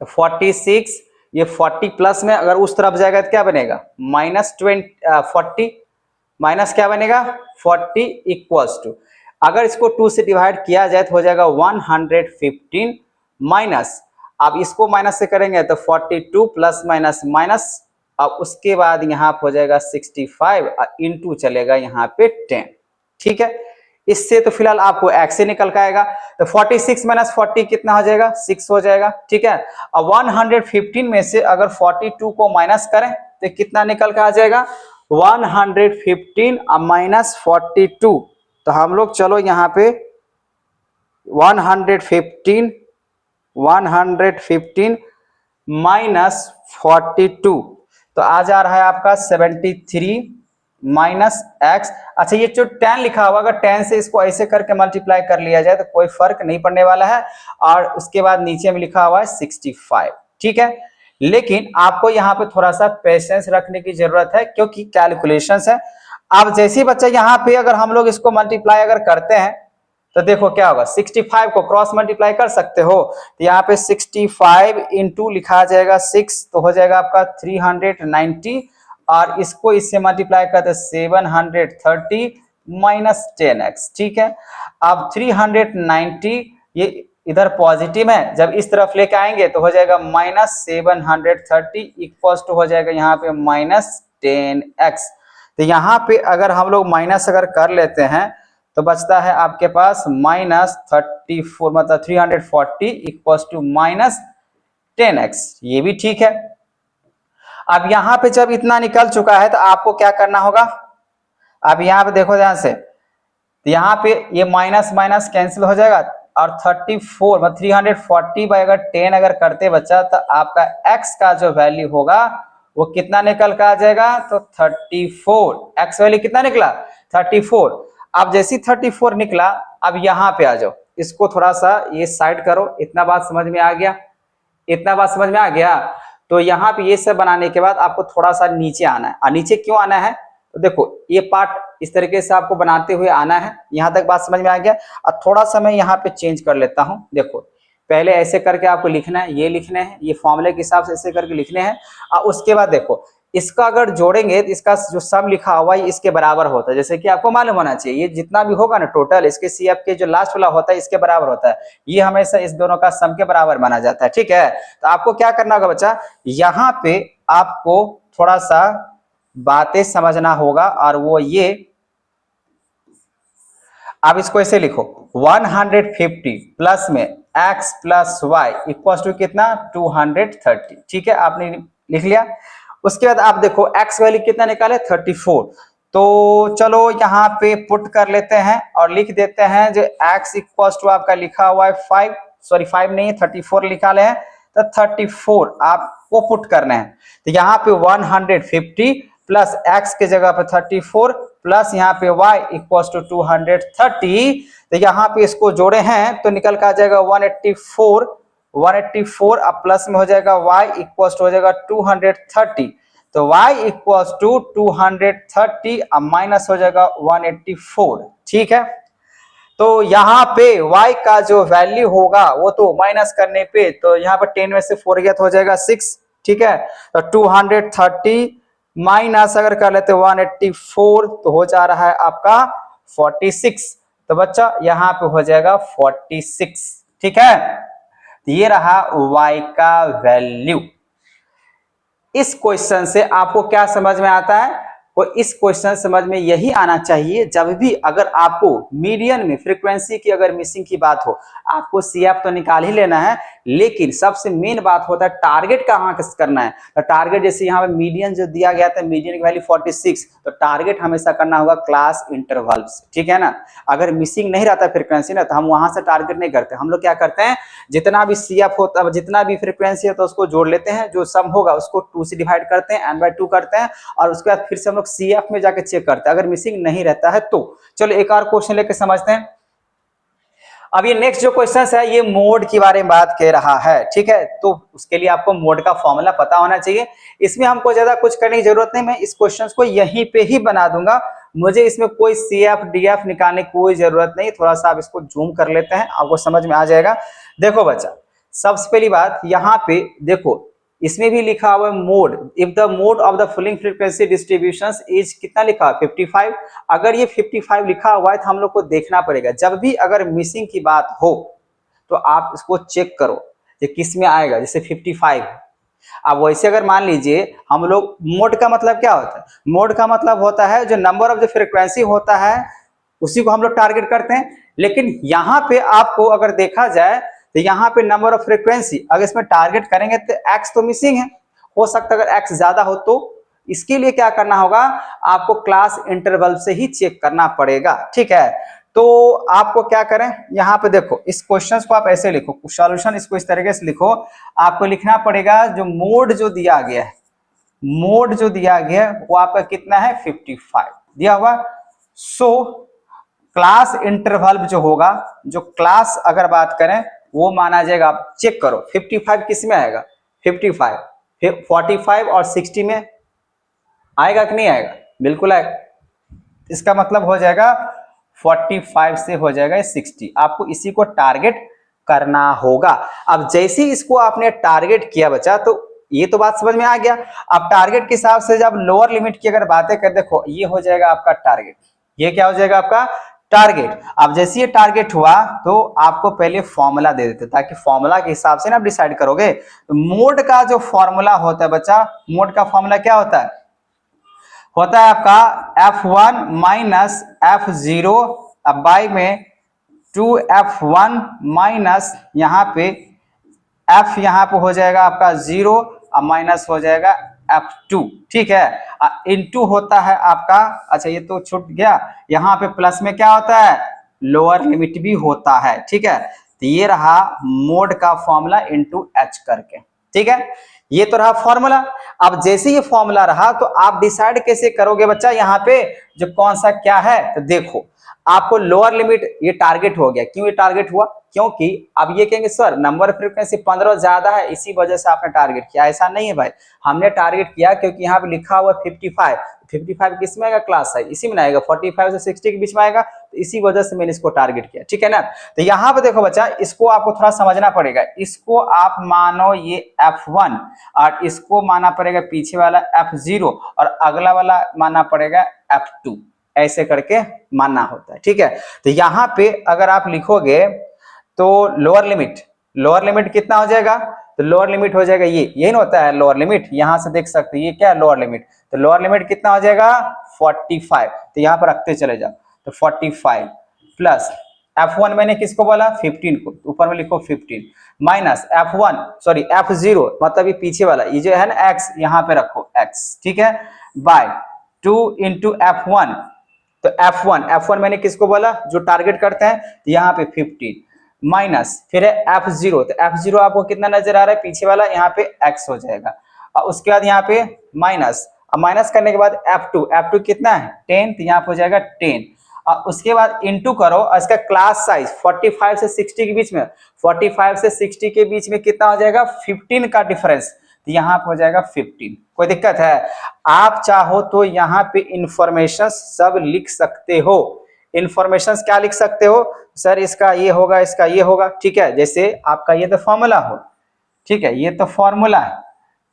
तो 46, ये 40 प्लस में अगर उस तरफ जाएगा तो क्या बनेगा -40, माइनस क्या बनेगा 40 इक्वल्स टू, अगर इसको 2 से डिवाइड किया जाए तो हो जाएगा 115 माइनस, अब इसको माइनस से करेंगे तो 42 प्लस माइनस माइनस, अब उसके बाद यहाँ हो जाएगा 65 और इंटू चलेगा यहाँ पे 10, ठीक है। इससे तो फिलहाल आपको x से निकल का आएगा, तो 46 माइनस 40 कितना हो जाएगा 6 हो जाएगा, ठीक है। अब 115 में से अगर 42 को माइनस करें तो कितना निकल का आ जाएगा 115 माइनस 42। तो हम लोग चलो यहाँ पे 115 माइनस 42, तो आ जा रहा है आपका 73 माइनस x। अच्छा ये जो 10 लिखा हुआ, अगर 10 से इसको ऐसे करके मल्टीप्लाई कर लिया जाए तो कोई फर्क नहीं पड़ने वाला है, और उसके बाद नीचे में लिखा हुआ है 65, ठीक है। लेकिन आपको यहाँ पे थोड़ा सा पेशेंस रखने की जरूरत है क्योंकि कैलकुलेशंस है। अब जैसे बच्चा यहाँ पे अगर हम लोग इसको मल्टीप्लाई अगर करते हैं तो देखो क्या होगा, 65 को क्रॉस मल्टीप्लाई कर सकते हो, तो यहाँ पे 65 इंटू लिखा जाएगा 6, तो हो जाएगा आपका 390, और इसको इससे मल्टीप्लाई करते 730 माइनस 10x, ठीक है। अब 390 ये इधर पॉजिटिव है, जब इस तरफ लेके आएंगे तो हो जाएगा -730 इक्वल्स टू हो जाएगा यहाँ पे -10x। तो यहाँ पे अगर हम लोग माइनस अगर कर लेते हैं तो बचता है आपके पास -34, मतलब 340 इक्वल्स टू -10x, ये भी ठीक है। अब यहाँ पे जब इतना निकल चुका है तो आपको क्या करना होगा, अब यहाँ पे देखो ध्यान से, तो यहाँ पे ये माइनस माइनस कैंसिल हो जाएगा, और 34 मतलब 340 बाय अगर 10 अगर करते बच्चा तो आपका x का जो वैल्यू होगा वो कितना निकल कर आ जाएगा, तो 34, x वैल्यू कितना निकला 34। अब जैसी 34 निकला, अब यहाँ पे आ जाओ, इसको थोड़ा सा ये साइड करो, इतना बात समझ में आ गया, इतना बात समझ में आ गया। तो यहाँ पे ये सब बनाने के बाद आपको थोड़ा सा नीचे आना है, और नीचे क्यों आना है, तो देखो ये पार्ट इस तरीके से आपको बनाते हुए आना है, यहाँ तक बात समझ में आ गया। और थोड़ा सा मैं यहाँ पे चेंज कर लेता हूँ, देखो पहले ऐसे करके आपको लिखना है, ये लिखने हैं, ये फॉर्मूले के हिसाब से ऐसे करके लिखने हैं, और उसके बाद देखो इसका अगर जोड़ेंगे तो इसका जो सम लिखा हुआ है इसके बराबर होता है, जैसे कि आपको मालूम होना चाहिए, ये जितना भी होगा ना टोटल इसके CF के जो लास्ट वाला होता है इसके बराबर होता है, ये हमेशा इस दोनों का सम के बराबर माना जाता है, ठीक है। तो आपको क्या करना होगा बच्चा, यहाँ पे आपको थोड़ा सा बातें समझना होगा, और वो ये आप इसको ऐसे लिखो 150 प्लस में x plus y equal to कितना 230। ठीक है, आपने लिख लिया। उसके बाद आप देखो x वैल्यू कितना निकाले 34। तो चलो यहाँ पे पुट कर लेते हैं और लिख देते हैं जो x इक्वल टू आपका लिखा हुआ है 5, सॉरी 5 नहीं 34 लिखा ले हैं, तो 34 आपको पुट करना है। तो यहाँ पे 150 प्लस x के जगह पे 34 प्लस यहाँ पे y इक्वल टू 230। तो यहाँ पे इसको जोड़े हैं तो निकल कर आ जाएगा 184 अब प्लस में हो जाएगा y इक्वल टू हो जाएगा 230। तो y इक्वल टू 230 अब माइनस हो जाएगा 184। ठीक है, तो यहाँ पे y का जो वैल्यू होगा वो तो माइनस करने पे तो यहाँ पर 10 में से 4 गया तो हो जाएगा 6। ठीक है, तो 230 माइनस अगर कर लेते 184 तो हो जा रहा है आपका 46। तो बच्चा यहाँ पे हो जाएगा 46। ठीक है, तो ये रहा y का वैल्यू। इस क्वेश्चन से आपको क्या समझ में आता है? वो इस क्वेश्चन समझ में यही आना चाहिए जब भी अगर आपको मीडियन में फ्रीक्वेंसी की अगर मिसिंग की बात हो, आपको CF तो निकाल ही लेना है, लेकिन सबसे मेन बात होता है टारगेट कहाँ करना है। तो टारगेट जैसे यहाँ पे मीडियन जो दिया गया था, मीडियन की वैल्यू 46, तो टारगेट हमेशा करना होगा क्लास इंटरवल से। ठीक है ना, अगर मिसिंग नहीं रहता फ्रीक्वेंसी ना तो हम वहां से टारगेट नहीं करते। हम लोग क्या करते हैं, जितना भी CF होता है, जितना भी फ्रीक्वेंसी है तो उसको जोड़ लेते हैं, जो सम होगा उसको 2 से डिवाइड करते हैं, n/2 करते हैं और उसके बाद फिर से हम लोग CF में जाके चेक करते हैं अगर मिसिंग नहीं रहता है तो। चलो एक और क्वेश्चन लेके समझते हैं। अब ये नेक्स्ट जो क्वेश्चन है ये मोड के बारे में बात कर रहा है। ठीक है, तो उसके लिए आपको मोड का फॉर्मूला पता होना चाहिए। इसमें हमको ज्यादा कुछ करने की जरूरत नहीं, मैं इस क्वेश्चन को यहीं पे ही बना दूंगा। मुझे इसमें कोई CF DF निकालने की कोई जरूरत नहीं। थोड़ा सा आप इसको जूम कर लेते हैं, आपको समझ में आ जाएगा। देखो बच्चा, सबसे पहली बात यहाँ पे देखो, इसमें भी लिखा हुआ है mode, if the mode of the following frequency distributions is कितना लिखा है 55। अगर ये 55 लिखा हुआ है तो हम लोग को देखना पड़ेगा, जब भी अगर मिसिंग की बात हो तो आप इसको चेक करो ये किस में आएगा। जैसे 55 अब वैसे अगर मान लीजिए हम लोग, मोड का मतलब क्या होता है? मोड का मतलब होता है जो नंबर ऑफ जो फ्रीक्वेंसी होता है उसी को हम लोग टारगेट करते हैं। लेकिन यहाँ पे आपको अगर देखा जाए तो यहाँ पे नंबर ऑफ फ्रीक्वेंसी अगर इसमें टारगेट करेंगे तो x तो मिसिंग है, हो सकता है अगर x ज्यादा हो तो इसके लिए क्या करना होगा, आपको क्लास इंटरवल से ही चेक करना पड़ेगा। ठीक है, तो आपको क्या करें, यहाँ पे देखो इस क्वेश्चन को आप ऐसे लिखो, सॉल्यूशन इसको इस तरीके से लिखो। आपको लिखना पड़ेगा जो मोड जो दिया गया है, मोड जो दिया गया है वो आपका कितना है 55 दिया हुआ। सो क्लास इंटरवल जो होगा, जो क्लास अगर बात करें वो माना जाएगा, आप चेक करो 55 किस में आएगा, 55 45 और 60 में आएगा कि नहीं आएगा? बिल्कुल आएगा। इसका मतलब हो जाएगा 45 से हो जाएगा 60। आपको इसी को टारगेट करना होगा। अब जैसे ही इसको आपने टारगेट किया बच्चा, तो ये तो बात समझ में आ गया। अब टारगेट के हिसाब से जब लोअर लिमिट की अगर बातें कर, देखो ये हो जाएगा आपका टारगेट, ये क्या हो जाएगा आपका टारगेट। अब जैसे ये टारगेट हुआ तो आपको पहले फॉर्मूला दे देते ताकि फॉर्मूला के हिसाब से ना आप डिसाइड करोगे। तो मोड का जो फॉर्मूला होता है बच्चा, मोड का फॉर्मूला क्या होता है? होता है आपका F1 माइनस F0 अब बाई में 2F1 माइनस यहाँ पे F यहाँ पे हो जाएगा आपका 0 अब माइनस हो जाएगा F2। ठीक है, इनटू होता है आपका, अच्छा ये तो छूट गया, यहाँ पे प्लस में क्या होता है, लोअर लिमिट भी होता है। ठीक है, तो ये रहा मोड का फॉर्मूला इनटू H करके। ठीक है, ये तो रहा फॉर्मूला। अब जैसे ये फॉर्मूला रहा तो आप डिसाइड कैसे करोगे बच्चा, यहाँ पे जो कौन सा क्या है, तो देखो आपको लोअर लिमिट ये टारगेट हो गया। क्यों ये टारगेट हुआ? क्योंकि अब ये कहेंगे सर नंबर फ्रीक्वेंसी 15 ज्यादा है इसी वजह से आपने टारगेट किया। ऐसा नहीं है भाई, हमने टारगेट किया क्योंकि यहाँ पे लिखा हुआ 55 किस में आएगा, क्लास साइज इसी में आएगा, 45 से 60 के बीच में आएगा, तो इसी वजह से मैंने इसको टारगेट किया। ठीक है ना, तो यहाँ पे देखो बच्चा, इसको आपको थोड़ा समझना पड़ेगा। इसको आप मानो ये F1 और इसको माना पड़ेगा पीछे वाला F0 और अगला वाला मानना पड़ेगा F2, ऐसे करके मानना होता है। ठीक है, तो यहाँ पे अगर आप लिखोगे तो लोअर लिमिट कितना हो जाएगा, तो लोअर लिमिट हो जाएगा ये, यही ना होता है लोअर लिमिट, यहां से देख सकते हैं ये क्या है लोअर लिमिट, तो लोअर लिमिट कितना हो जाएगा 45। तो यहां पर रखते चले जाओ, तो 45 प्लस F1 मैंने किसको बोला 15 को, ऊपर में लिखो 15 माइनस F0 मतलब ये पीछे वाला, ये जो है ना x यहाँ पे रखो x, ठीक है, बाय 2 इंटू F1, तो F1 मैंने किसको बोला जो टारगेट करते हैं, तो यहाँ पे 15 माइनस फिर है F0, तो F0 आपको कितना नजर आ रहा है पीछे वाला, यहाँ पे x हो जाएगा, और उसके बाद यहाँ पे माइनस, माइनस करने के बाद F2 कितना है 10, तो यहाँ पे हो जाएगा 10, और उसके बाद इंटू करो, और इसका क्लास साइज 45 से 60 के बीच में, 45 से 60 के बीच में कितना हो जाएगा 15 का डिफरेंस, तो यहाँ पे हो जाएगा 15। कोई दिक्कत है? आप चाहो तो यहाँ पे इंफॉर्मेशन सब लिख सकते हो, इंफॉर्मेशन क्या लिख सकते हो सर, इसका ये होगा, इसका ये होगा, ठीक है, जैसे आपका ये तो फॉर्मूला हो, ठीक है, ये तो फॉर्मूला है,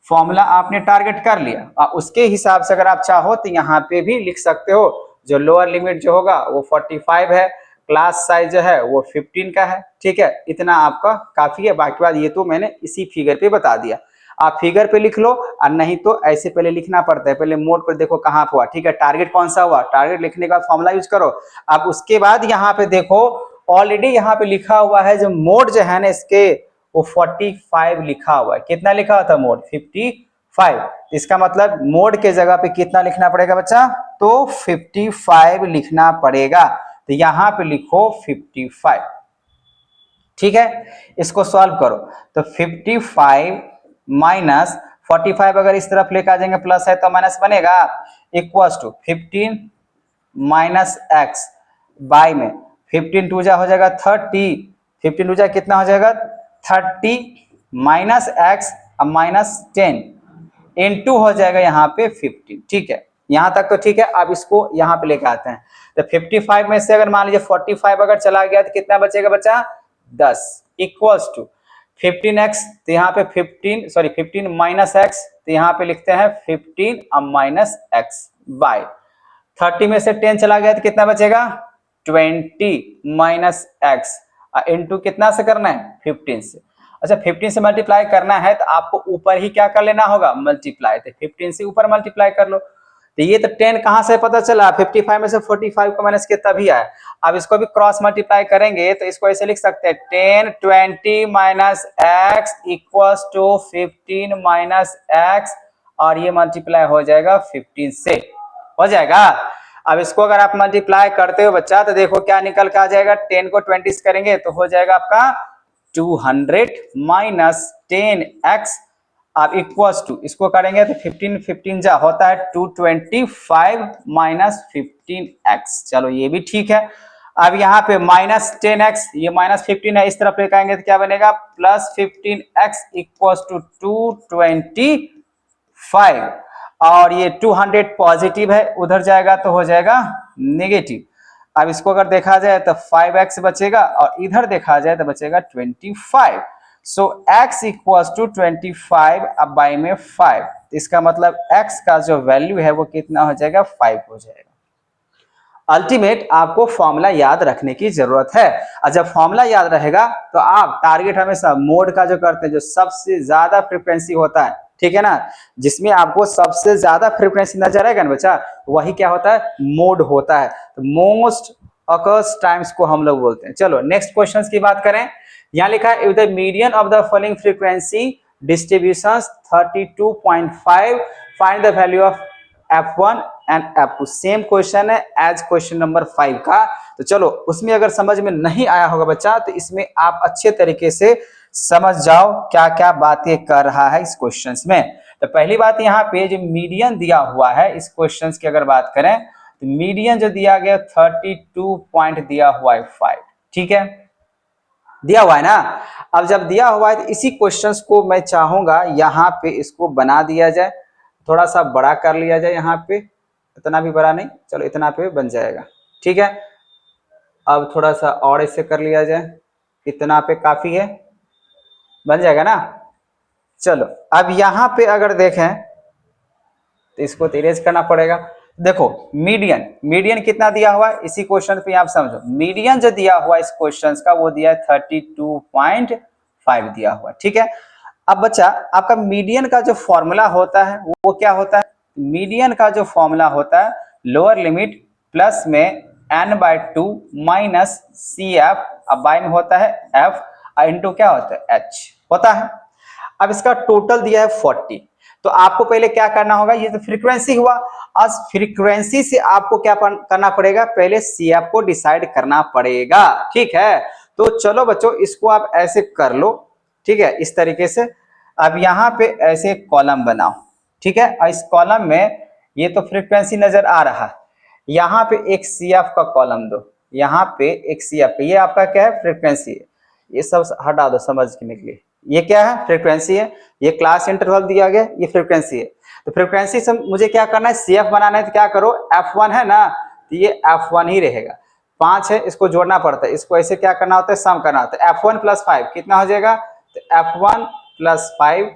फॉर्मूला आपने टारगेट कर लिया, और उसके हिसाब से अगर आप चाहो तो यहाँ पे भी लिख सकते हो, जो लोअर लिमिट जो होगा वो 45 है, क्लास साइज जो है वो 15 का है, ठीक है, इतना आपका काफी है, बाकी बात ये तो मैंने इसी फिगर पे बता दिया, आप फिगर पे लिख लो, और नहीं तो ऐसे पहले लिखना पड़ता है, पहले मोड पर देखो कहाँ पे हुआ, ठीक है, टारगेट कौन सा हुआ, टारगेट लिखने का फॉर्मूला यूज करो, अब उसके बाद यहाँ पे देखो ऑलरेडी यहाँ पे लिखा हुआ है, जो मोड जो है ना इसके वो 45 लिखा हुआ है, कितना लिखा हुआ था मोड 55, इसका मतलब मोड के जगह पे कितना लिखना पड़ेगा बच्चा, तो 55 लिखना पड़ेगा, तो यहाँ पे लिखो 55, ठीक है, इसको सॉल्व करो, तो 55 माइनस 45 अगर इस तरफ लेकर आ जाएंगे प्लस है तो माइनस बनेगा, equals to 15 minus x by में 15 टू जा हो जाएगा 30, 15 टू जा कितना हो जाएगा 30 माइनस एक्स माइनस 10 इनटू हो जाएगा यहाँ पे 15, ठीक है, यहाँ तक तो ठीक है, अब इसको यहाँ पे लेके आते हैं, तो 55 में से अगर मान लीजिए 45 अगर चला गया तो कितना बचेगा बच्चा 10 इक्वल्स टू 15x, तो यहाँ पे 15 माइनस एक्स, तो यहाँ पे लिखते हैं 15 माइनस एक्स बाय 30 में से 10 चला गया तो कितना बचेगा 20 माइनस एक्स इंटू कितना से करना है 15 से, अच्छा 15 से मल्टीप्लाई करना है तो आपको ऊपर ही क्या कर लेना होगा मल्टीप्लाई, तो 15 से ऊपर मल्टीप्लाई कर लो, तो ये तो 10 कहां से पता चला 55 में से 45 को माइनस किया तभी आया, अब इसको भी क्रॉस मल्टीप्लाई करेंगे तो इसको ऐसे लिख सकते हैं 10 20 minus x equals to 15 minus x, और ये मल्टीप्लाई हो जाएगा 15 से, हो जाएगा। अब इसको अगर आप मल्टीप्लाई करते हो बच्चा तो देखो क्या निकल के आ जाएगा, 10 को 20 से करेंगे तो हो जाएगा आपका 200 माइनस 10x, आप इक्वल्स टू इसको करेंगे तो 15 जा होता है 225 माइनस 15x, चलो ये भी ठीक है। अब यहाँ पे माइनस 10x, ये माइनस 15 है, इस तरफ लेकर आएंगे तो क्या बनेगा प्लस 15x इक्वल्स टू 225, और ये 200 पॉजिटिव है, उधर जाएगा तो हो जाएगा नेगेटिव, अब इसको अगर देखा जाए तो 5x बचेगा, और इधर देखा जाए तो बचेगा 25, सो x इक्वल्स टू 25 अब बाई में 5, इसका मतलब x का जो वैल्यू है वो कितना हो जाएगा 5 हो जाएगा। अल्टीमेट आपको फॉर्मूला याद रखने की जरूरत है, और जब फॉर्मूला याद रहेगा तो आप टारगेट हमेशा मोड का जो करते हैं, जो सबसे ज्यादा फ्रीक्वेंसी होता है, ठीक है ना, जिसमें आपको सबसे ज्यादा फ्रीक्वेंसी नजर आएगा ना बच्चा, वही क्या होता है मोड होता है, तो मोस्ट अकर्स टाइम्स को हम लोग बोलते हैं। चलो नेक्स्ट क्वेश्चन की बात करें, यहाँ लिखा है if the median of the following frequency distributions 32.5 find the value of F1 and F2, same question है एज क्वेश्चन नंबर 5 का, तो चलो उसमें अगर समझ में नहीं आया होगा बच्चा तो इसमें आप अच्छे तरीके से समझ जाओ क्या क्या बातें कर रहा है इस क्वेश्चन में। तो पहली बात यहाँ पे जो मीडियन दिया हुआ है इस क्वेश्चन की अगर बात करें तो मीडियन जो दिया गया 32 पॉइंट दिया हुआ है 5, ठीक है, दिया हुआ है ना। अब जब दिया हुआ है तो इसी क्वेश्चंस को मैं चाहूंगा यहाँ पे इसको बना दिया जाए, थोड़ा सा बड़ा कर लिया जाए, यहाँ पे इतना भी बड़ा नहीं, चलो इतना पे बन जाएगा, ठीक है, अब थोड़ा सा और ऐसे कर लिया जाए, इतना पे काफी है, बन जाएगा ना। चलो अब यहाँ पे अगर देखें तो इसको इरेज करना पड़ेगा, देखो मीडियन कितना दिया हुआ है इसी क्वेश्चन पे, आप समझो मीडियन जो दिया हुआ है इस क्वेश्चन का वो दिया है 32.5 दिया हुआ है, ठीक है। अब बच्चा आपका मीडियन का जो फॉर्मूला होता है वो क्या होता है, मीडियन का जो फॉर्मूला होता है लोअर लिमिट प्लस में n/2 माइनस सी एफ, अब बाय में होता है एफ इंटू क्या होता है एच होता है। अब इसका टोटल दिया है 40, तो आपको पहले क्या करना होगा, ये तो फ्रीक्वेंसी हुआ, आज फ्रीक्वेंसी से आपको क्या करना पड़ेगा, पहले सी एफ को डिसाइड करना पड़ेगा, ठीक है। तो चलो बच्चों इसको आप ऐसे कर लो, ठीक है, इस तरीके से। अब यहाँ पे ऐसे कॉलम बनाओ, ठीक है, और इस कॉलम में ये तो फ्रीक्वेंसी नजर आ रहा है, यहाँ पे एक सी एफ का कॉलम दो, यहाँ पे एक सी एफ, ये आपका क्या है फ्रीक्वेंसी है, ये सब हटा दो समझने के लिए, ये क्या है फ्रीक्वेंसी है, ये क्लास इंटरवल दिया गया, ये फ्रीक्वेंसी है। तो फ्रीक्वेंसी से मुझे क्या करना है, सीएफ बनाना है, तो क्या करो F1 है ना, तो ये F1 ही रहेगा। 5 है, इसको जोड़ना पड़ता है, इसको ऐसे क्या करना होता है, सम करना होता है। F1 + 5 कितना हो जाएगा, तो F1 + 5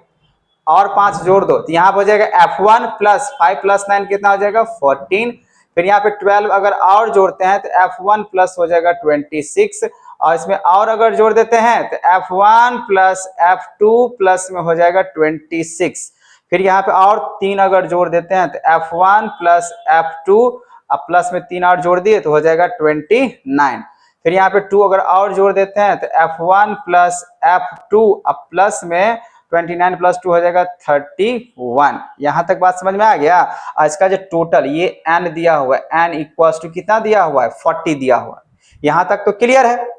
और 5 जोड़ दो, तो यहाँ पर हो जाएगा F1 + 5 + 9 कितना हो जाएगा 14। फिर यहाँ पे 12 अगर और जोड़ते हैं तो F1 प्लस हो जाएगा 26, और इसमें और अगर जोड़ देते हैं तो F1 + F2 प्लस में हो जाएगा 26। फिर यहाँ पे और 3 अगर जोड़ देते हैं तो F1 + F2 अब प्लस में 3 और जोड़ दिए तो हो जाएगा 29। फिर यहाँ पे 2 अगर और जोड़ देते हैं तो F1 + F2 अब प्लस में 29 + 2 हो जाएगा 31। यहां तक बात समझ में आ गया। आज का जो टोटल ये n दिया हुआ है, n = कितना दिया हुआ है 40 दिया हुआ है। यहां तक तो क्लियर है।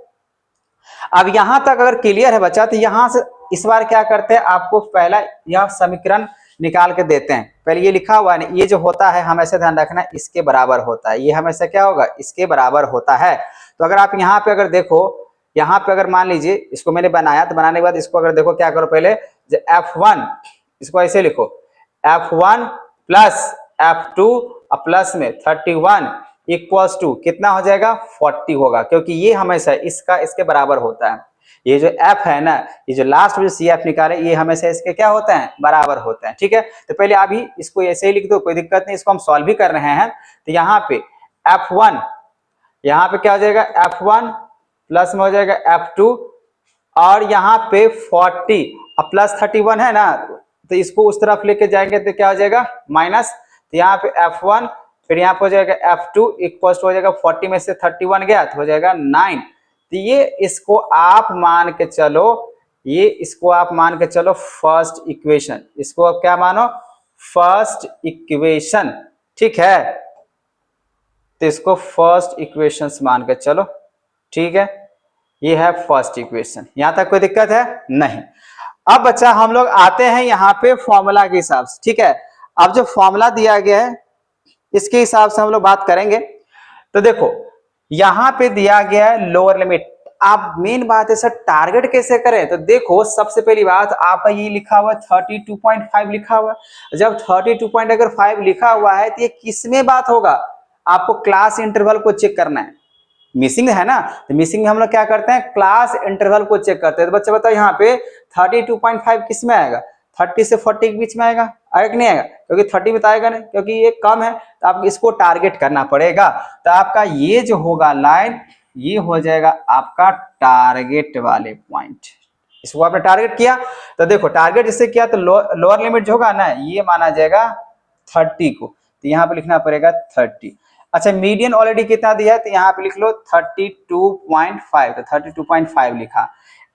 अब यहां तक अगर क्लियर है बच्चा, तो यहां से इस बार क्या करते हैं, आपको पहला यह समीकरण निकाल के देते हैं। पहले ये लिखा हुआ है, ये जो होता है हमेशा ध्यान रखना, इसके बराबर होता है, ये हमेशा क्या होगा, इसके बराबर होता है। तो अगर आप यहाँ पे अगर देखो, यहाँ पे अगर मान लीजिए इसको मैंने बनाया, तो बनाने के बाद इसको अगर देखो क्या करो, पहले F1 इसको ऐसे लिखो, F1 + F2 प्लस में 31 = कितना हो जाएगा 40 होगा, क्योंकि ये हमेशा इसका इसके बराबर होता है। ये जो F है ना, ये जो लास्ट में CF निकाले, ये हमेशा इसके क्या होता है बराबर होता है, ठीक है। तो पहले अभी इसको ऐसे ही लिख दो, कोई दिक्कत नहीं, इसको हम सॉल्व भी कर रहे हैं। तो यहाँ पे F1, यहाँ पे क्या हो जाएगा F1 प्लस में हो जाएगा F2, और यहाँ पे 40 प्लस 31 है ना, तो इसको उस तरफ लेके जाएंगे तो क्या हो जाएगा माइनस। तो यहाँ पे F1 फिर यहाँ पे हो जाएगा F2 = हो जाएगा 40 में से 31 गया तो हो जाएगा 9। तो ये इसको आप मान के चलो, ये इसको आप मान के चलो फर्स्ट इक्वेशन, इसको आप क्या मानो फर्स्ट इक्वेशन, ठीक है। तो इसको फर्स्ट इक्वेशन मान के चलो, ठीक है, ये है फर्स्ट इक्वेशन। यहां तक कोई दिक्कत है नहीं। अब बच्चा हम लोग आते हैं यहाँ पे फॉर्मूला के हिसाब से, ठीक है। अब जो फॉर्मूला दिया गया है इसके हिसाब से हम लोग बात करेंगे। तो देखो यहाँ पे दिया गया है लोअर लिमिट। आप मेन बात है सर टारगेट कैसे करें, तो देखो सबसे पहली बात आपका ये लिखा हुआ 32.5 लिखा हुआ, जब 32.5 लिखा हुआ है तो ये किसमें बात होगा, आपको क्लास इंटरवल को चेक करना है। मिसिंग है ना, तो मिसिंग में हम लोग क्या करते हैं क्लास इंटरवल को चेक करते हैं। तो बच्चे बताओ यहाँ पे 32.5 किस में आएगा, 30 से 40 के बीच में आएगा कि नहीं आएगा, क्योंकि 30 में तो आएगा नहीं क्योंकि ये कम है, तो आप इसको टारगेट करना पड़ेगा। तो आपका ये जो होगा लाइन, ये हो जाएगा आपका टारगेट वाले पॉइंट, इसको आपने टारगेट किया। तो देखो टारगेट जिससे किया तो लोअर लिमिट जो होगा ना ये माना जाएगा 30 को, तो यहाँ पे लिखना पड़ेगा 30। अच्छा मीडियन ऑलरेडी कितना दिया है, तो यहाँ पे लिख लो 32.5, तो 32.5 लिखा।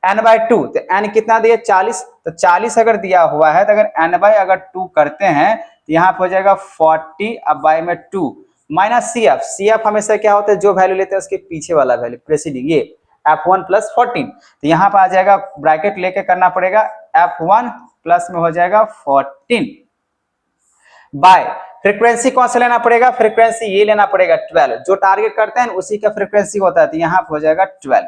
n/2, तो n कितना दिया 40, तो 40 अगर दिया हुआ है तो अगर n/2 करते हैं तो यहाँ पे हो जाएगा 40 अब बाय में 2 माइनस CF हमेशा क्या होता है जो वैल्यू लेते हैं उसके पीछे वाला वैल्यू प्रेसिडिंग, ये F1 + 14, तो यहाँ पे आ जाएगा ब्रैकेट लेके करना पड़ेगा F1 प्लस में हो जाएगा 14 बाय फ्रीक्वेंसी कौन सा लेना पड़ेगा, फ्रीक्वेंसी ये लेना पड़ेगा 12, जो टारगेट करते हैं उसी का फ्रीक्वेंसी होता है, तो यहाँ पे हो जाएगा 12।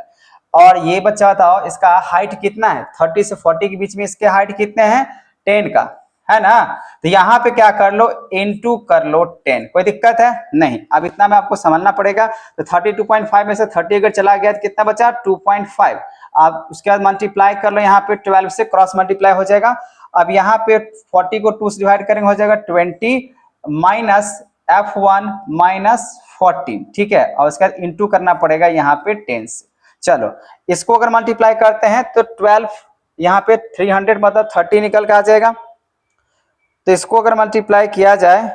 और ये बच्चा बताओ इसका हाइट कितना है, 30 से 40 के बीच में इसके हाइट कितने हैं 10 का है ना। तो यहाँ पे क्या कर लो इनटू कर लो 10, कोई दिक्कत है नहीं। अब इतना में आपको समझना पड़ेगा। तो 32.5 में से 30 अगर चला गया तो कितना बचा 2.5, आप उसके बाद मल्टीप्लाई कर लो, यहाँ पे 12 से क्रॉस मल्टीप्लाई हो जाएगा। अब यहाँ पे 40 को 2 से डिवाइड करेंगे हो जाएगा 20 माइनस F1 माइनस 14, ठीक है, और उसके बाद इंटू करना पड़ेगा यहाँ पे 10 से। चलो इसको अगर मल्टीप्लाई करते हैं तो 12 यहाँ पे 300 मतलब 30 निकल के आ जाएगा। तो इसको अगर मल्टीप्लाई किया जाए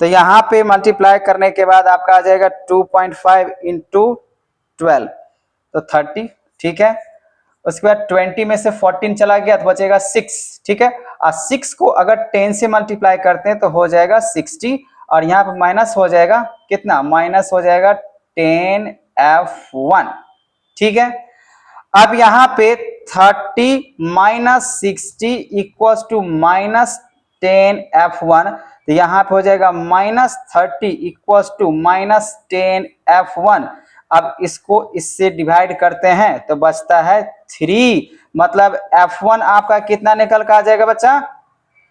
तो यहाँ पे मल्टीप्लाई करने के बाद आपका आ जाएगा 2.5 इंटू 12 तो 30, ठीक है। उसके बाद 20 में से 14 चला गया तो बचेगा 6, ठीक है। और 6 को अगर 10 से मल्टीप्लाई करते हैं तो हो जाएगा 60, और यहाँ पे माइनस हो जाएगा कितना, माइनस हो जाएगा 10f1, ठीक है। अब यहाँ पे 30 minus 60 equals to minus 10f1, तो यहाँ पे हो जाएगा minus 30 equals to minus 10f1। अब इसको इससे डिवाइड करते हैं तो बचता है 3, मतलब f1 आपका कितना निकल कर आ जाएगा बच्चा,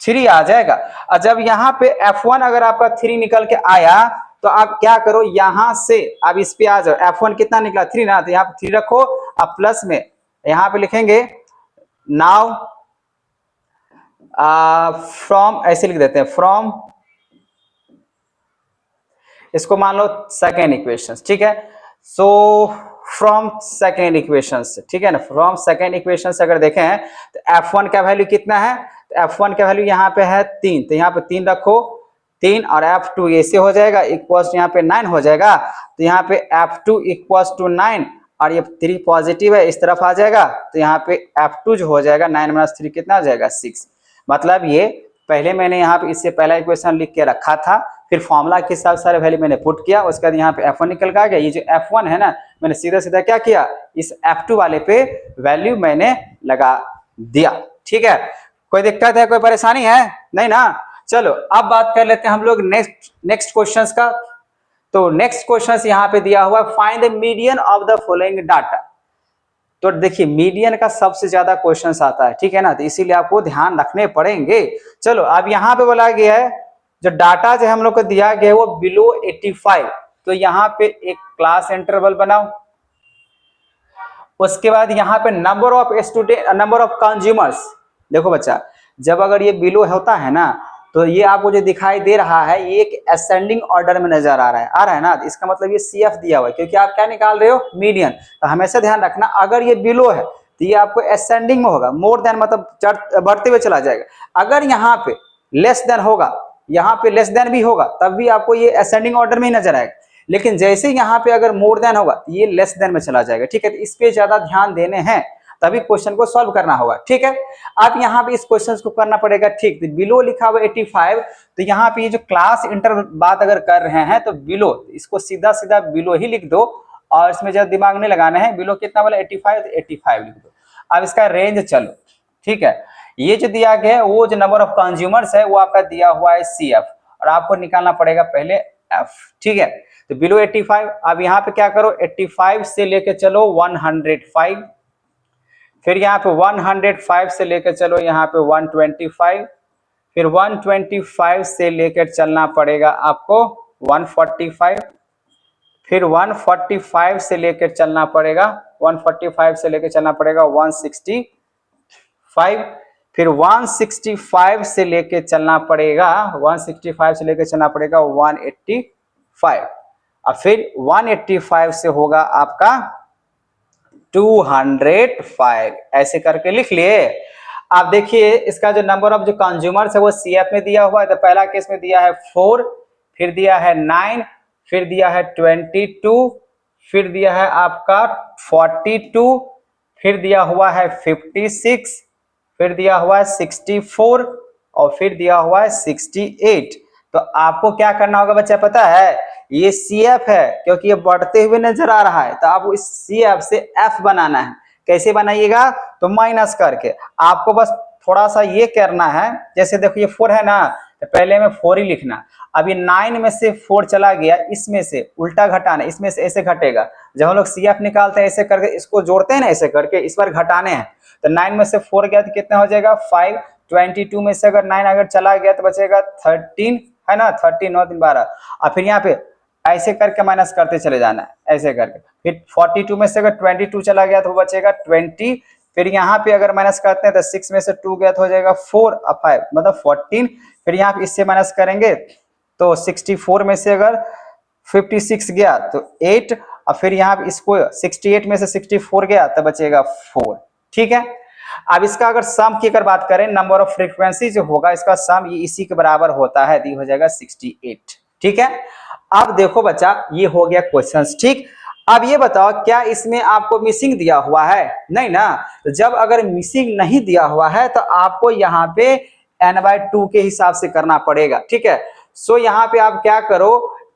3 आ जाएगा। और जब यहाँ पे f1 अगर आपका 3 निकल के आया तो आप क्या करो, यहां से अब इस पे आ जाओ, f1 कितना निकला 3 ना, तो यहाँ पे 3 रखो, अब प्लस में यहाँ पे लिखेंगे नाउ फ्रॉम, ऐसे लिख देते हैं फ्रॉम, इसको मान लो सेकेंड इक्वेशन, ठीक है। सो फ्रॉम सेकेंड इक्वेशन से, ठीक है ना, फ्रॉम सेकेंड इक्वेशन से अगर देखें तो f1 का वैल्यू कितना है, तो f1 का वैल्यू यहाँ पे है 3, तो यहाँ पे 3 रखो, 3 और f2 ऐसे हो जाएगा इक्वल्स यहाँ पे 9 हो जाएगा, तो यहाँ पे f2 इक्वल्स टू 9, और ये 3 पॉजिटिव है इस तरफ आ जाएगा, तो यहाँ पे f2 जो हो जाएगा 9 माइनस 3 कितना हो जाएगा 6। मतलब ये पहले मैंने यहाँ पे इससे पहला इक्वेशन लिख के रखा था, फिर फॉर्मूला के हिसाब सारे वैल्यू मैंने पुट किया, उसके बाद यहाँ पे f1 निकल का आ गया। ये जो f1 है ना, मैंने सीधा सीधा क्या किया, इस f2 वाले पे वैल्यू मैंने लगा दिया, ठीक है। कोई दिक्कत है, कोई परेशानी है नहीं ना। चलो अब बात कर लेते हैं हम लोग नेक्स्ट क्वेश्चंस का। तो नेक्स्ट क्वेश्चन यहाँ पे दिया हुआ, find the median of the following data. तो देखिए मीडियन का सबसे ज्यादा क्वेश्चन आता है, ठीक है ना, तो इसीलिए आपको ध्यान रखने पड़ेंगे। चलो अब यहाँ पे बोला गया है जो डाटा जो हम लोग को दिया गया है वो बिलो 85, तो यहाँ पे एक क्लास इंटरवल बनाओ। उसके बाद यहाँ पे number of student, number of consumers, देखो बच्चा जब अगर ये बिलो होता है ना, तो ये आपको जो दिखाई दे रहा है ये एक असेंडिंग ऑर्डर में नजर आ रहा है ना, तो इसका मतलब ये CF दिया हुआ है, क्योंकि आप क्या निकाल रहे हो, मीडियन। तो हमेशा ध्यान रखना अगर ये बिलो है तो ये आपको असेंडिंग में होगा, मोर देन मतलब बढ़ते हुए चला जाएगा। अगर यहाँ पे लेस देन होगा, यहाँ पे लेस देन भी होगा, तब भी आपको ये असेंडिंग ऑर्डर में ही नजर आएगा। लेकिन जैसे यहाँ पे अगर मोर देन होगा ये लेस देन में चला जाएगा, ठीक है। तो इस पे ज्यादा ध्यान देने हैं, तभी क्वेश्चन को सॉल्व करना होगा, ठीक है। अब यहाँ पे इस क्वेश्चन को करना पड़ेगा, ठीक। तो बिलो लिखा हुआ 85, तो यहाँ पे ये जो क्लास इंटर बात अगर कर रहे हैं तो बिलो, इसको सीधा सीधा बिलो ही लिख दो, और इसमें जब दिमाग नहीं लगाना है, बिलो कितना बोला 85, तो 85 लिख दो। अब इसका रेंज चलो, ठीक है। ये जो दिया गया है वो जो नंबर ऑफ कंज्यूमर्स है वो आपका दिया हुआ है CF, और आपको निकालना पड़ेगा पहले F, ठीक है। तो बिलो 85, अब यहाँ पे क्या करो 85 से लेके चलो 105, फिर यहाँ पे 105 से लेकर चलो यहाँ पे 125, फिर 125 से लेकर चलना पड़ेगा आपको 145, फिर 145 से लेकर चलना पड़ेगा 145 से लेकर चलना पड़ेगा 165, फिर 165 से लेकर चलना पड़ेगा 165 से लेकर चलना पड़ेगा 185, और फिर 185 से होगा आपका 205, ऐसे करके लिख लिए। आप देखिए इसका जो नंबर ऑफ जो कंज्यूमर्स है वो CF में दिया हुआ है, तो पहला केस में दिया है 4, फिर दिया है 9, फिर दिया है 22, फिर दिया है आपका 42, फिर दिया हुआ है 56, फिर दिया हुआ है 64, और फिर दिया हुआ है 68। तो आपको क्या करना होगा बच्चा पता है, ये CF है क्योंकि ये बढ़ते हुए नजर आ रहा है, तो आपको इस CF से F बनाना है। कैसे बनाइएगा, तो माइनस करके। आपको बस थोड़ा सा ये करना है, जैसे देखो ये 4 है ना, तो पहले में 4 ही लिखना। अभी 9 में से 4 चला गया, इसमें से उल्टा घटाना, इसमें से ऐसे घटेगा। जब हम लोग CF निकालते हैं ऐसे करके, इसको जोड़ते हैं ना ऐसे करके, इस बार घटाने हैं। तो 9 में से 4 गया तो कितना हो जाएगा 5, 22 में से अगर 9 अगर चला गया तो बचेगा 13, है ना, 13 9 3 12, और फिर यहाँ पे ऐसे करके माइनस करते चले जाना है ऐसे करके। फिर 42 में से अगर 22 चला गया तो बचेगा 20, फिर यहाँ पे अगर माइनस करते हैं तो 6 में से 2 गया तो हो जाएगा 4 और 5 मतलब 14, फिर यहाँ पे इससे माइनस करेंगे तो 64 में से अगर 56 गया तो 8, और फिर यहाँ पे इसको 68 में से 64 गया तो बचेगा 4, ठीक है। अब इसका अगर सम की अगर बात करें, नंबर ऑफ फ्रीक्वेंसी जो होगा इसका सम ये इसी के बराबर होता है, तो हो जाएगा 68, ठीक है। अब देखो बच्चा, ये हो गया क्वेश्चंस, ठीक। अब ये बताओ, क्या इसमें आपको मिसिंग दिया हुआ है? नहीं ना। तो जब अगर मिसिंग नहीं दिया हुआ है तो आपको यहाँ पे n/2 के हिसाब से करना पड़ेगा, ठीक है। सो यहाँ पे आप क्या करो,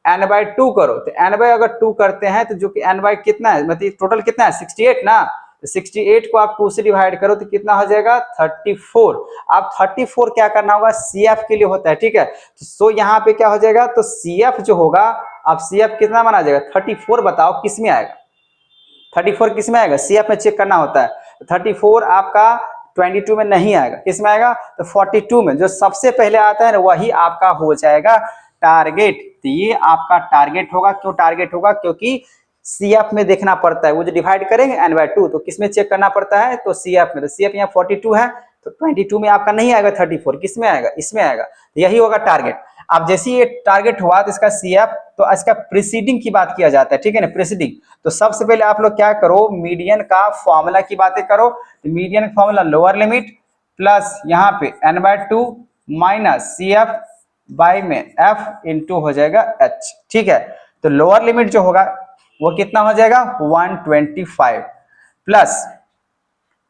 n/2 करो। तो अगर 2 करते हैं तो जो कि n कितना है, मतलब टोटल कितना है 68 ना। तो 68 को आप 2 से डिवाइड करो तो कितना हो जाएगा 34। अब 34 क्या करना होगा, CF के लिए होता है, ठीक है। तो सो यहाँ पे क्या हो जाएगा, तो CF जो होगा, अब CF कितना माना जाएगा 34। बताओ किस में आएगा, 34 किस में आएगा, CF में चेक करना होता है। तो 34 आपका 22 में नहीं आएगा, किस में आएगा, तो 42 में। जो सबसे पहले आता है ना वही आपका हो जाएगा टारगेट। तो ये आपका टारगेट होगा। क्यों टारगेट होगा, क्योंकि CF में देखना पड़ता है। वो जो डिवाइड करेंगे n/2 तो किस में चेक करना पड़ता है, तो CF में। तो CF यहाँ 42 है, तो 22 में आपका नहीं आएगा 34, किस में आएगा, इसमें आएगा। यही होगा टारगेट। अब जैसे ये टारगेट हुआ तो इसका CF, तो इसका प्रीसीडिंग की बात किया जाता है, ठीक है ना, प्रीसीडिंग। तो सबसे पहले आप लोग क्या करो, मीडियन का फॉर्मूला की बातें करो। तो median formula lower limit plus यहाँ पे n/2 माइनस CF बाई में F इंटू हो जाएगा H, ठीक है। तो लोअर लिमिट जो होगा वो कितना हो जाएगा 125 प्लस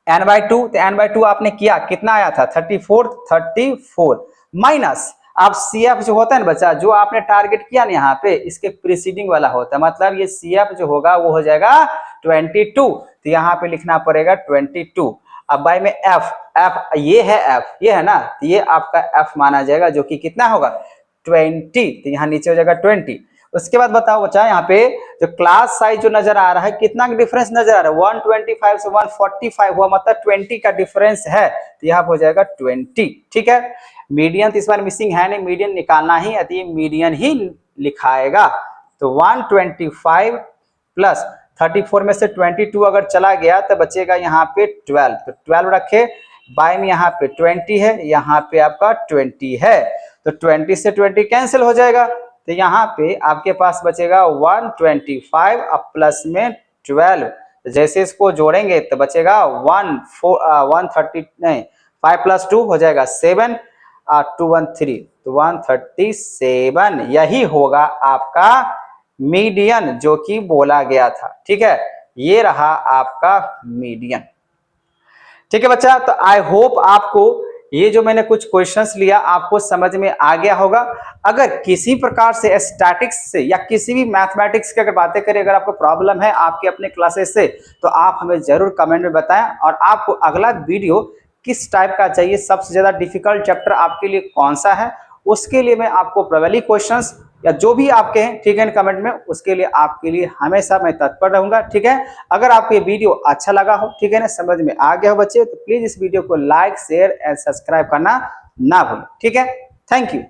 n/2। तो n/2 आपने किया, कितना आया था 34 माइनस, अब CF जो होता है ना बच्चा, जो आपने टारगेट किया ना यहाँ पे, इसके प्रीसीडिंग वाला होता है। मतलब ये CF जो होगा वो हो जाएगा 22। तो यहाँ पे लिखना पड़ेगा 22। अब बाई में F ये है, F ये है ना, तो ये आपका F माना जाएगा, जो कि कितना होगा 20। तो यहाँ नीचे हो जाएगा 20। उसके बाद बताओ बच्चा, यहाँ पे जो क्लास साइज जो नजर आ रहा है, कितना का डिफरेंस नजर आ रहा है, 125 से 145 हुआ, मतलब 20 का डिफरेंस है। तो यहाँ हो जाएगा 20, ठीक है। मीडियन तो इस बार मिसिंग है नहीं, मीडियन निकालना ही है, तो ये मीडियन ही लिखाएगा। तो 125 प्लस 34 में से 22 अगर चला गया तो बचेगा यहाँ पे 12। तो 12 रखे, बाई में यहाँ पे 20 है, यहाँ पे आपका 20 है। तो 20 से 20 कैंसिल हो जाएगा। तो यहाँ पे आपके पास बचेगा 125 अब प्लस में 12। जैसे इसको जोड़ेंगे तो बचेगा 130 नहीं, 5 + 2 हो जाएगा 7 और 2 1 3, तो 137। यही होगा आपका मीडियन जो कि बोला गया था, ठीक है। ये रहा आपका मीडियन, ठीक है बच्चा। तो आई होप आपको ये जो मैंने कुछ क्वेश्चंस लिया आपको समझ में आ गया होगा। अगर किसी प्रकार से स्टैटिक्स से या किसी भी मैथमेटिक्स की अगर बातें करें, अगर आपको प्रॉब्लम है आपके अपने क्लासेस से, तो आप हमें जरूर कमेंट में बताएं। और आपको अगला वीडियो किस टाइप का चाहिए, सबसे ज्यादा डिफिकल्ट चैप्टर आपके लिए कौन सा है, उसके लिए मैं आपको प्रोबेबली क्वेश्चंस या जो भी आपके हैं, ठीक है, कमेंट में, उसके लिए आपके लिए हमेशा मैं तत्पर रहूंगा, ठीक है। अगर आपको ये वीडियो अच्छा लगा हो, ठीक है ना, समझ में आ गया हो बच्चे, तो प्लीज इस वीडियो को लाइक शेयर एंड सब्सक्राइब करना ना भूलें, ठीक है। Thank you.